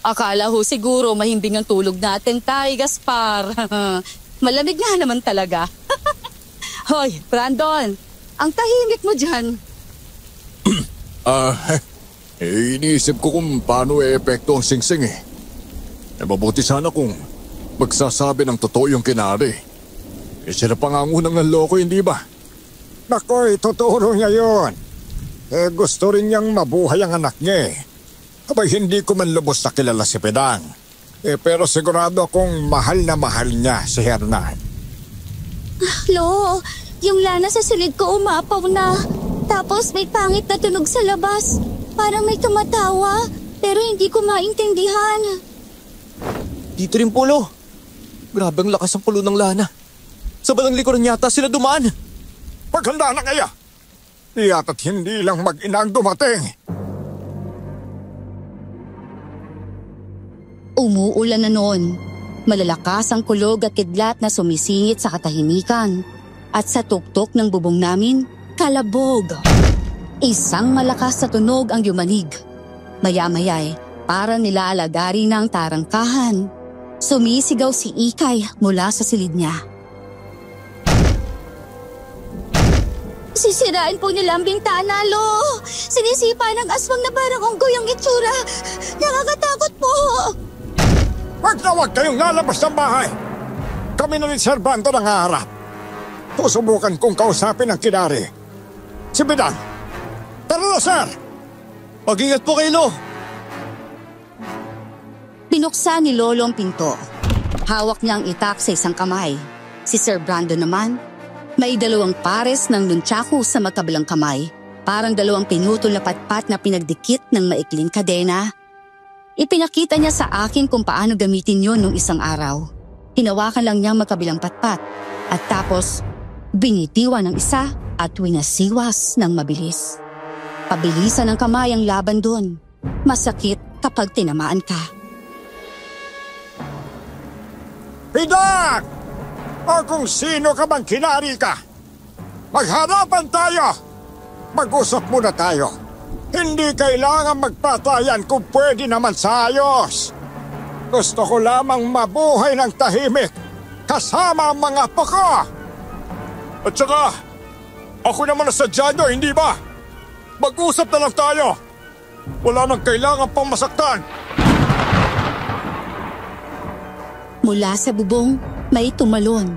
Akala ho siguro mahimbing ang tulog natin, Tay Gaspar. Malamig nga naman talaga. Hoy, Brandon, ang tahimik mo dyan. Iniisip ko kung paano epekto ang singsing mabuti sana kung magsasabi ng totoo yung kinari. Siya na pangangunang nanloko, hindi ba? Nakoy, totoo niya yun. Gusto rin niyang mabuhay ang anak niya Abay, hindi ko man lubos na kilala si Pidang. Pero sigurado akong mahal na mahal niya si Hernan. Lo, yung lana sa silid ko umapaw na. Tapos may pangit na tunog sa labas. Parang may tumatawa, pero hindi ko maintindihan. Dito rin po, Lo. Grabe ang lakas ng pulo ng lana. Sa balang likuran yata sila dumaan. Paghanda na kaya. Iyata't hindi lang mag-ina ang dumating. Umuulan na noon. Malalakas ang kulog at kidlat na sumisingit sa katahimikan. At sa tuktok ng bubong namin, kalabog. Isang malakas na tunog ang yumanig. Maya-maya'y parang nilalagari ng tarangkahan. Sumisigaw si Ikay mula sa silid niya. Sisirain po nila ang bintana, Lo. Sinisipa ng aswang na parang unggoy ang itsura. Nakakatakot po. Huwag kayong lalabas ng bahay. Kami na ni Sir Brando nangaharap. Susubukan kong kausapin ang kinari. Si Bidan. Tara na, sir. Mag-ingat po kayo, Lo. Binuksan ni Lolo ang pinto. Hawak niya ang itak sa isang kamay. Si Sir Brando naman, may 2 pares ng nunchaku sa magkabilang kamay. Parang 2 pinutol na patpat na pinagdikit ng maikling kadena. Ipinakita niya sa akin kung paano gamitin yun nung isang araw. Hinawakan lang niyang magkabilang patpat at tapos binitiwan ng isa at winasiwas ng mabilis. Pabilisan ng kamay ang laban doon. Masakit kapag tinamaan ka. Bidan! O kung sino ka bang kinari ka, magharapan tayo! Mag-usap muna tayo. Hindi kailangan magpatayan kung pwede naman sa ayos. Gusto ko lamang mabuhay ng tahimik kasama ang mga apo ko. At saka, ako naman nasadya nyo, hindi ba? Mag-usap na lang tayo. Wala nang kailangan pang masaktan. Mula sa bubong, may tumalon.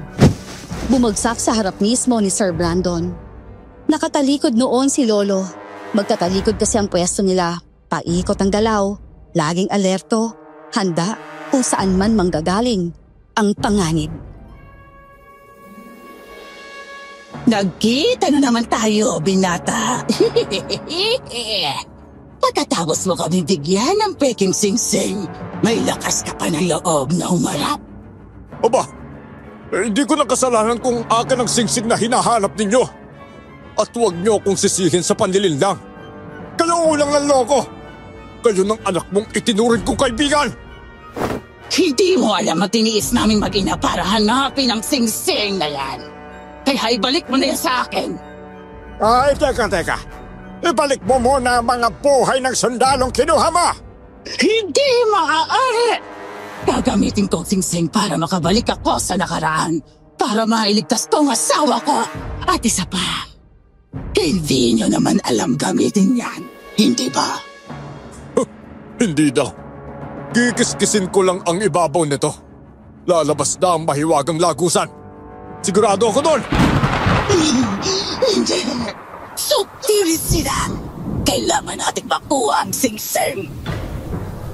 Bumagsak sa harap mismo ni Sir Brandon. Nakatalikod noon si Lolo. Magkatalikod kasi ang pwesto nila. Paikot ang galaw, laging alerto, handa kung saan man manggagaling ang panganib. Nagkita na naman tayo, binata. Pagkatapos mo kami bigyan ng peking singsing, may lakas ka pa ng loob na humarap. Aba, hindi ko na kasalanan kung akin ang singsing na hinahanap ninyo. At huwag niyo akong sisihin sa panlilinlang. Kayo ulang ng loko. Kayo ng anak mong itinuring kong kaibigan. Hindi mo alam at tiniis naming mag-ina para hanapin ang singsing na yan. Kaya ibalik mo na yan sa akin. Ay, teka. Ibalik mo muna ang mga buhay ng sundalong kinuha mo. Hindi maaari! Gagamitin ko ang singsing para makabalik ako sa nakaraan. Para mailigtas ko ang asawa ko. At isa pa, hindi nyo naman alam gamitin yan. Hindi ba? Hindi daw. Kikiskisin ko lang ang ibabaw nito. Lalabas na ang mahiwagang lagusan. Sigurado ako doon. Hindi. Subtil sila. Kailangan natin makuha ang singsing.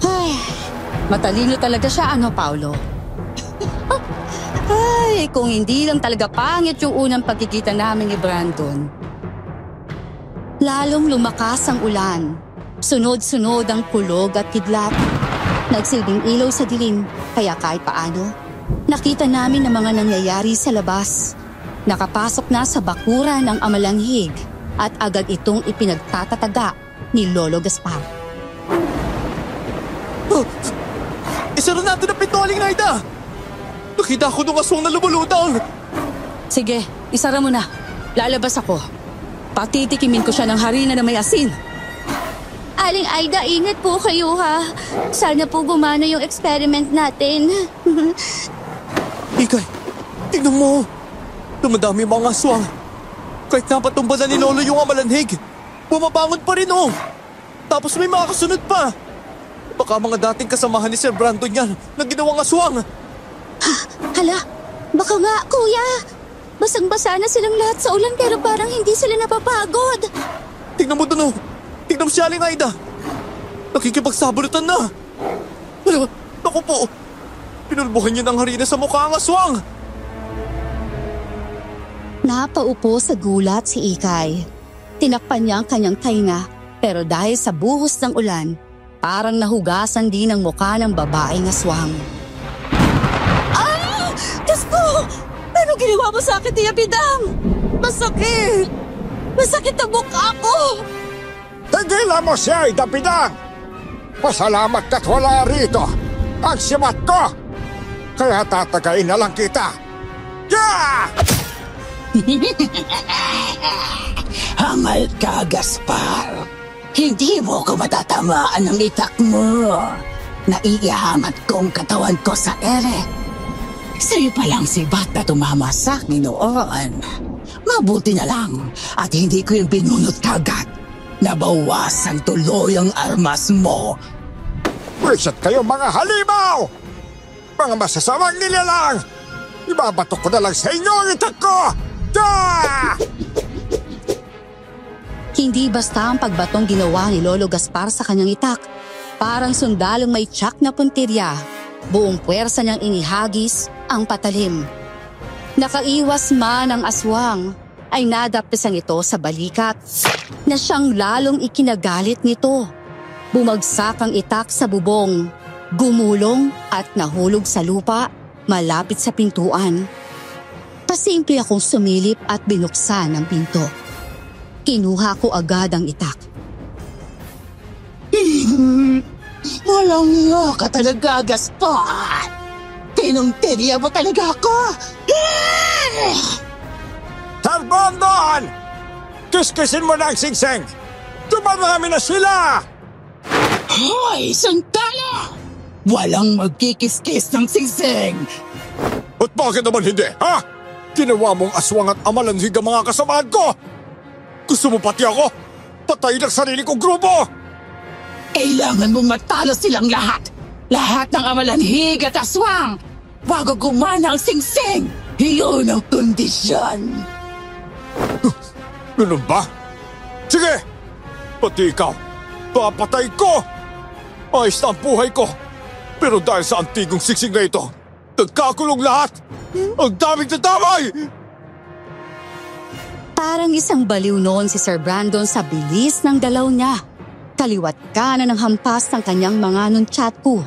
Ay, matalino talaga siya, ano, Paolo? Ay, kung hindi lang talaga pangit yung unang pagkikita namin ni Brandon. Lalong lumakas ang ulan. Sunod-sunod ang kulog at kidlat. Nagsilbing ilaw sa dilim, kaya kahit paano, nakita namin ang mga nangyayari sa labas. Nakapasok na sa bakuran ng amalanghig at agad itong ipinagtatataga ni Lolo Gaspar. Isara natin ang pinto, Aling Naida! Nakita ko nung aswang na lumulutang! Sige, isara mo na. Lalabas ako. Patitikimin ko siya ng harina na may asin. Aling Aida, ingat po kayo ha. Sana po gumana yung experiment natin. Ikay, tingnan mo! Dumadami ang mga aswang. Kahit napatumba na ni Lolo yung amalanhig, bumabangon pa rin oh! Tapos may mga kasunod pa! Baka mga dating kasamahan ni Sir Brandon yan na ginawang aswang! Hala, baka nga, kuya. Basang-basa na silang lahat sa ulan pero parang hindi sila napapagod. Tingnan mo dun oh! Tingnan mo si Aling Aida! Nakikipagsabunutan na! Naku po! Pinulbuhan niya ng harina sa mukha ang aswang! Napaupo sa gulat si Ikay. Tinakpan niya ang kanyang tainga pero dahil sa buhos ng ulan, parang nahugasan din ang mukha ng babaeng aswang. Ah! Diyos ko! Ano ginawa mo sa akin, Tia Bidang? Masakit! Masakit na mukha ko! Tigilan mo si Aida, Bidang! Pasalamat ka't wala rito ang simat ko! Kaya tatagain na lang kita! Yeah! Hangal ka, Gaspar. Hindi mo ko matatamaan ng itak mo. Naiihamat kong katawan ko sa ere. Sa'yo palang sibat na tumama sa akin noon. Mabuti na lang at hindi ko yung binunot kagad. Nabawasan tuloy ang armas mo. Pwisit kayo mga halimaw! Mga masasamang nilalang! Ibabatok ko na lang sa inyo ang itak ko! Hindi basta ang pagbatong ginawa ni Lolo Gaspar sa kanyang itak. Parang sundalong may tsak na puntirya. Buong puwersa niyang inihagis ang patalim. Nakaiwas man ang aswang, ay nadapesang ito sa balikat na siyang lalong ikinagalit nito. Bumagsak ang itak sa bubong, gumulong at nahulog sa lupa malapit sa pintuan. Pasimple akong sumilip at binuksan ang pinto. Kinuha ko agad ang itak. Walang nga ka talaga, Gaspar. Tinungtirya mo talaga ako. Tarbondon! Kiskisin mo na ang singseng! Dumarami na sila! Hoy, sundalo! Walang magkikiskis ng singseng. At bakit naman hindi, ha? Ginawa mong aswang at amalanhig ang mga kasamahan ko! Gusto mo pati ako? Patayin ang sarili kong grupo! Kailangan mong matalo silang lahat. Lahat ng amalanhig at aswang. Bago gumana ang singseng, iyon ang kondisyon. Ganun ba? Sige! Pati ikaw, papatay ko! Ayos na ang buhay ko. Pero dahil sa antigong siksing na ito, nagkakulong lahat! Ang daming nadamay! Parang isang baliw noon si Sir Brandon sa bilis ng galaw niya. Kaliwat kanan ng hampas ng kanyang mga nunchaku.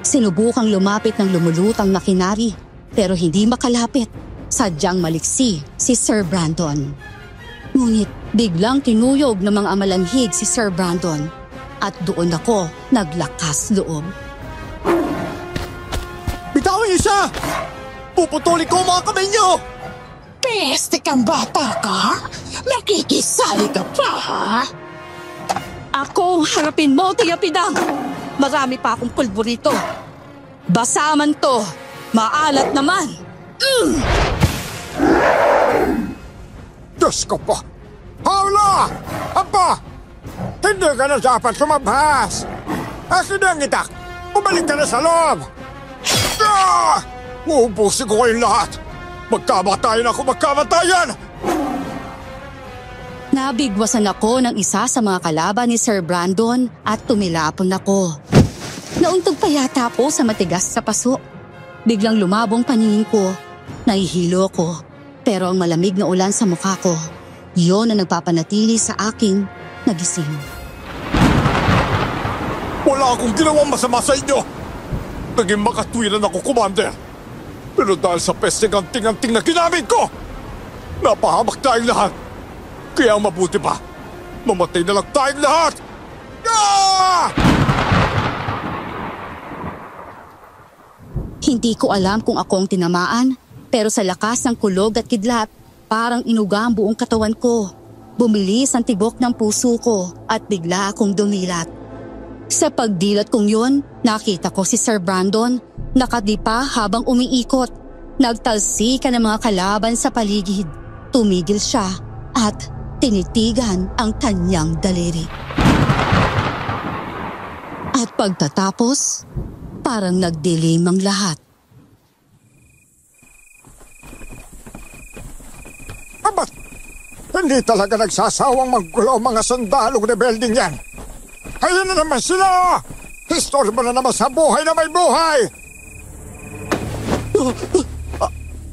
Sinubukang lumapit ng lumulutang makinari pero hindi makalapit. Sadyang maliksi si Sir Brandon. Ngunit biglang tinuyog ng mga amalanhig si Sir Brandon at doon ako naglakas loob. Bitawin niyo siya! Puputulin ko ang mga kamay niyo! Peste kang bata ka? Nakikisali ka pa, ha? Ako harapin mo, Tia Pidang. Marami pa akong pulbo rito. Basa man to, maalat naman. Diyos ko po! Paula! Apa! Hindi ka na dapat lumabas! Akin na ang itak! Bumalik ka na sa loob! Uubusin ko kayong lahat! Magkamatayan ako, magkamatayan! Nabigwasan ako ng isa sa mga kalaban ni Sir Brandon at tumilapon ako. Nauntog pa yata ako sa matigas sa paso. Biglang lumabong paningin ko. Nahihilo ko. Pero ang malamig na ulan sa mukha ko, yun ang nagpapanatili sa aking nagising. Wala akong ginawang masama sa inyo! Naging makatwiran ako, Commander! Pero dahil sa pesteng anting-anting na ginamit ko, napahamak tayong lahat! Kaya ang mabuti pa, mamatay na lang tayong lahat! Hindi ko alam kung ako ang tinamaan, pero sa lakas ng kulog at kidlat, parang inuga ang buong katawan ko. Bumilis ang tibok ng puso ko at bigla akong dumilat. Sa pagdilat kong yun, nakita ko si Sir Brandon, nakadipa habang umiikot. Nagtalsika ng mga kalaban sa paligid. Tumigil siya at tinitigan ang kanyang daliri. At pagtatapos, parang nagdilim ang lahat. Abat! Hindi talaga nagsasawang maggulo ang mga sundalong rebelding yan! Ayun na naman sila! Istorbo na naman sa buhay na may buhay!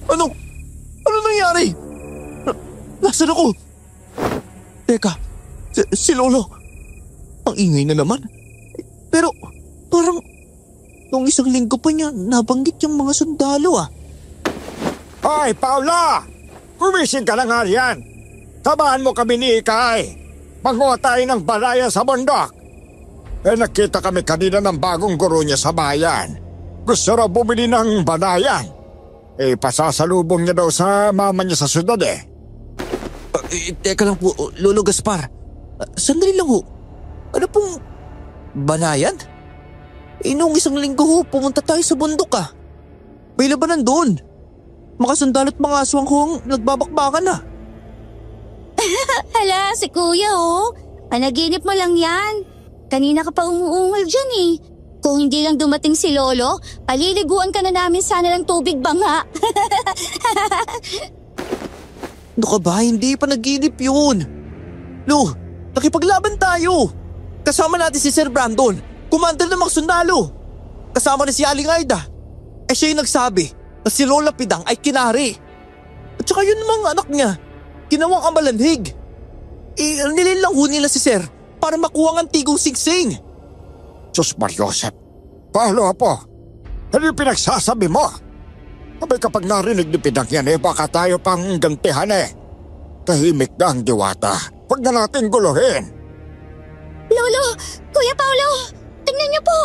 Ano nangyari? Nasaan ako? Teka, si Lolo. Ang ingay na naman. Pero parang nung isang linggo pa niya nabanggit yung mga sundalo ah. Hoy, Paula! Kumising ka na nga riyan! Tabahan mo kami ni Ikay! Manguha tayo ng balaya sa bundok! Nakita kami kanina ng bagong guro niya sa bayan. Gusto raw bumili ng banayan. pasasalubong niya daw sa mama niya sa syudad eh. Teka lang po, Lolo Gaspar. Sandali lang ho. Ano pong banayan? Noong isang linggo ho, pumunta tayo sa bundok May labanan doon. Mga sundalo at mga aswang ho ang nagbabakbakan Hala, si Kuya Panaginip mo lang yan. Kanina ka pa umuungol dyan eh. Kung hindi lang dumating si Lolo, paliliguan ka na namin sana ng tubig banga. Ano ka ba? Hindi pa naginip yun. Lo, nakipaglaban tayo. Kasama natin si Sir Brandon, commander ng mga sundalo. Kasama na si Aling Aida. Siya yung nagsabi na si Lola Pidang ay kinari. At saka yun mga anak niya, ginawang amalanhig. Nilinlang ho nila si Sir para makuha ang tigong singsing. Sus Mariosep, paano po? Ano yung pinagsasabi mo? Abay kapag narinig ni Pidang yan baka tayo pang gantihan Tahimik na ang diwata. Huwag na natin guluhin. Lolo, Kuya Paolo, tingnan niyo po.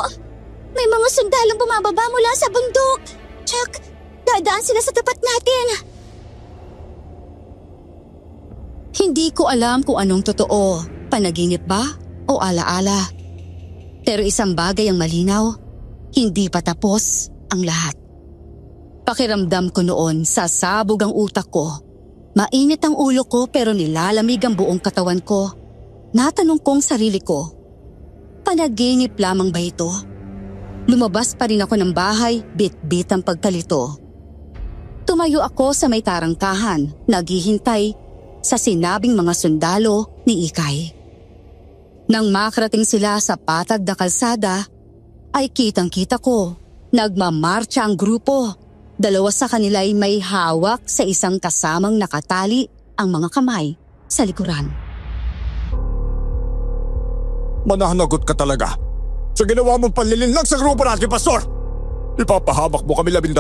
May mga sundalong bumababa mula sa bundok. Tsak, dadaan sila sa tapat natin. Hindi ko alam kung anong totoo, panaginip ba o alaala. Pero isang bagay ang malinaw, hindi pa tapos ang lahat. Pakiramdam ko noon, sasabog ang utak ko. Mainit ang ulo ko pero nilalamig ang buong katawan ko. Natanong kong sarili ko, panaginip lamang ba ito? Lumabas pa rin ako ng bahay, bit-bit ang pagkalito. Tumayo ako sa may tarangkahan, naghihintay sa sinabing mga sundalo ni Ikay. Nang makarating sila sa patag na kalsada, ay kitang-kita ko, nagmamarcha ang grupo. Dalawa sa kanila ay may hawak sa isang kasamang nakatali ang mga kamay sa likuran. Mananagot ka talaga. Sa ginawa mong panlilinlang sa grupo natin, Pastor. Ipapahamak mo kami 12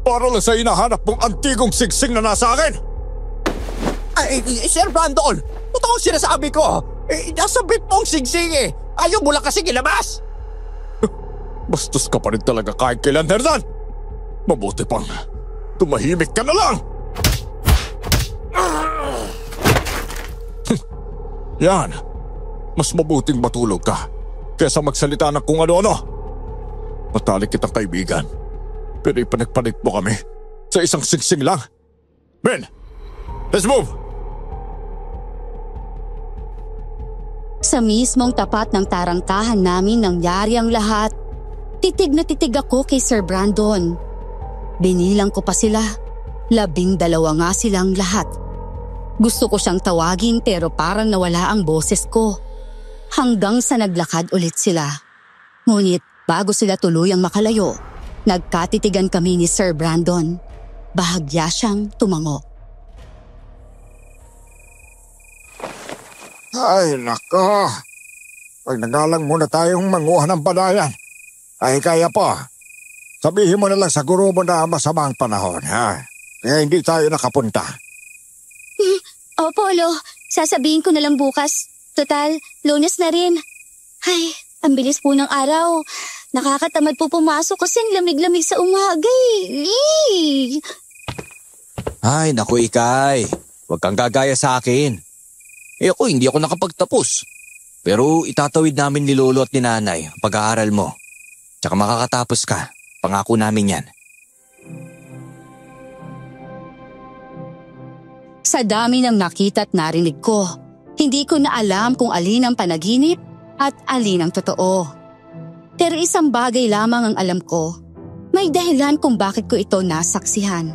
para lang sa hinahanap mong antigong sigsing na nasa akin. Ay, Sir Brandon, totoo sinasabi ko. Nasa bit mong sigsing Ayaw mo lang kasi ilabas. Bastos ka pa rin talaga kahit kailan, Hernan. Mabuti pang tumahimik ka na lang. Yan. Mas mabuting matulog ka kaysa magsalita ng kung ano-ano. Matalik kitang kaibigan. Pero ipanagpalit mo kami sa isang singsing lang. Men, let's move! Sa mismong tapat ng tarangkahan namin nangyari ang lahat. Titig na titig ako kay Sir Brandon. Binilang ko pa sila. 12 nga silang lahat. Gusto ko siyang tawagin pero parang nawala ang boses ko. Hanggang sa naglakad ulit sila. Ngunit bago sila tuluyang makalayo, nagkatitigan kami ni Sir Brandon. Bahagya siyang tumango. Ay, nako. Pag nagalang muna tayong manguha ng banayan, ay kaya po. Sabihin mo na lang sa guro mo na masamang panahon, ha? Kaya hindi tayo nakapunta. Opo, Lo. Sasabihin ko na lang bukas. Total, Lunes na rin. Ay, ang bilis po ng araw. Nakakatamad po pumasok kasi ang lamig-lamig sa umaga eh. Ay, naku Ikay. Huwag kang gagaya sa akin. Ako, hindi ako nakapagtapos. Pero itatawid namin ni Lolo at ni Nanay ang pag-aaral mo. Tsaka makakatapos ka. Pangako namin yan. Sa dami ng nakita at narinig ko, hindi ko na alam kung alin ang panaginip at alin ang totoo. Pero isang bagay lamang ang alam ko. May dahilan kung bakit ko ito nasaksihan.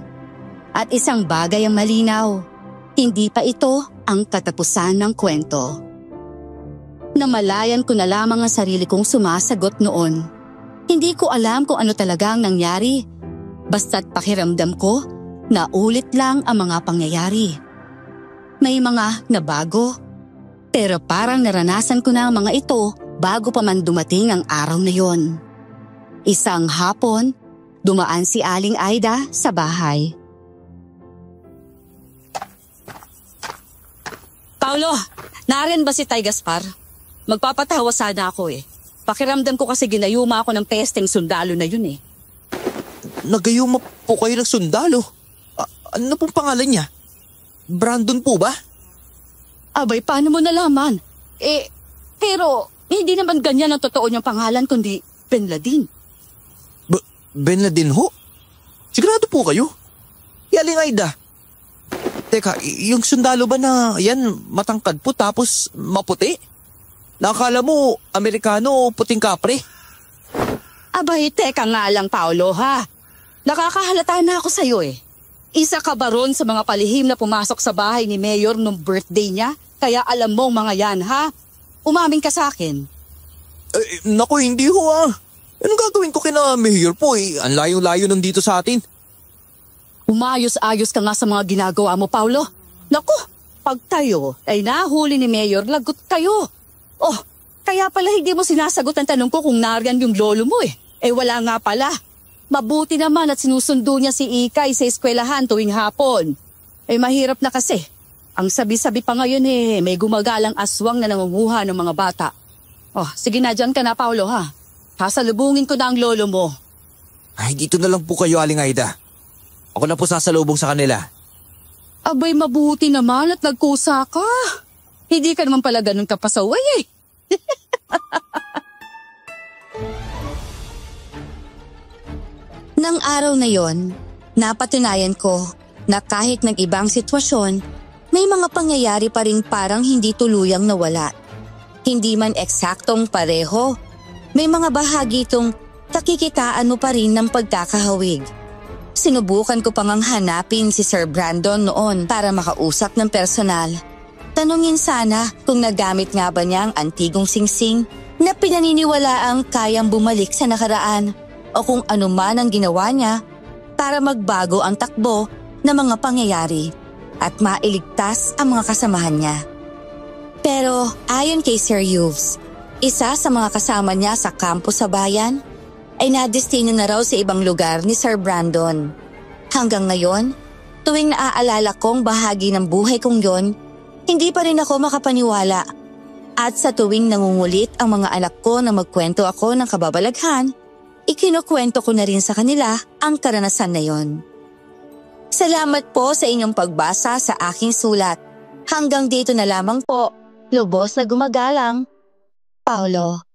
At isang bagay ang malinaw. Hindi pa ito ang katapusan ng kwento. Namalayan ko na lamang ang sarili kong sumasagot noon. Hindi ko alam kung ano talaga ang nangyari. Basta't pakiramdam ko na ulit lang ang mga pangyayari. May mga nabago. Pero parang naranasan ko na ang mga ito bago pa man dumating ang araw na yon. Isang hapon, dumaan si Aling Aida sa bahay. Paulo, nariyan ba si Tay Gaspar? Magpapatawa sana ako eh. Pakiramdam ko kasi ginayuma ako ng pesteng sundalo na yun eh. Nagayuma po po kayo ng sundalo. Ano pong pangalan niya? Brandon po ba? Abay, paano mo nalaman? Pero hindi naman ganyan ang totoo niyang pangalan kundi Ben Ladin. Ben Ladin ho? Sigurado po kayo? Aling Aida. Teka, yung sundalo ba na yan matangkad po tapos maputi? Nakakala mo Amerikano o puting kapre? Abay, teka nga lang, Paolo, ha? Nakakahalata na ako sa'yo eh. Isa ka ba ron sa mga palihim na pumasok sa bahay ni Mayor nung birthday niya? Kaya alam mo mga yan, ha? Umamin ka sa akin. Naku, hindi ho Anong gagawin ko kina Mayor po eh? Ang layo-layo nandito sa atin. Umayos-ayos ka nga sa mga ginagawa mo, Paulo. Naku, pag tayo ay nahuli ni Mayor, lagot kayo. Oh, kaya pala hindi mo sinasagot ang tanong ko kung nariyan yung lolo mo eh. Wala nga pala. Mabuti naman at sinusundo niya si Ikay sa eskwelahan tuwing hapon. Mahirap na kasi. Ang sabi-sabi pa ngayon may gumagalang aswang na nangunguha ng mga bata. Oh, sige na dyan ka na, Paulo, ha? Sasalubungin ko na ang lolo mo. Ay, dito na lang po kayo, Aling Aida. Ako na po sasalubong sa kanila. Abay, mabuti naman at nagkusa ka. Hindi ka naman pala ganun kapasaway eh. Nang araw na yon, napatunayan ko na kahit nag-ibang sitwasyon, may mga pangyayari pa rin parang hindi tuluyang nawala. Hindi man eksaktong pareho, may mga bahagi itong nakikitaan mo pa rin ng pagkakahawig. Sinubukan ko pang hanapin si Sir Brandon noon para makausap ng personal. Tanungin sana kung nagamit nga ba niya ang antigong singsing na pinaniniwalaang kayang bumalik sa nakaraan o kung ano man ang ginawa niya para magbago ang takbo ng mga pangyayari at mailigtas ang mga kasamahan niya. Pero ayon kay Sir Hughes, isa sa mga kasama niya sa kampo sa bayan ay nadestino na raw sa ibang lugar ni Sir Brandon. Hanggang ngayon, tuwing naaalala kong bahagi ng buhay kong yon, hindi pa rin ako makapaniwala. At sa tuwing nangungulit ang mga anak ko na magkwento ako ng kababalaghan, ikinukwento ko na rin sa kanila ang karanasan na yon. Salamat po sa inyong pagbasa sa aking sulat. Hanggang dito na lamang po. Lubos na gumagalang, Paulo.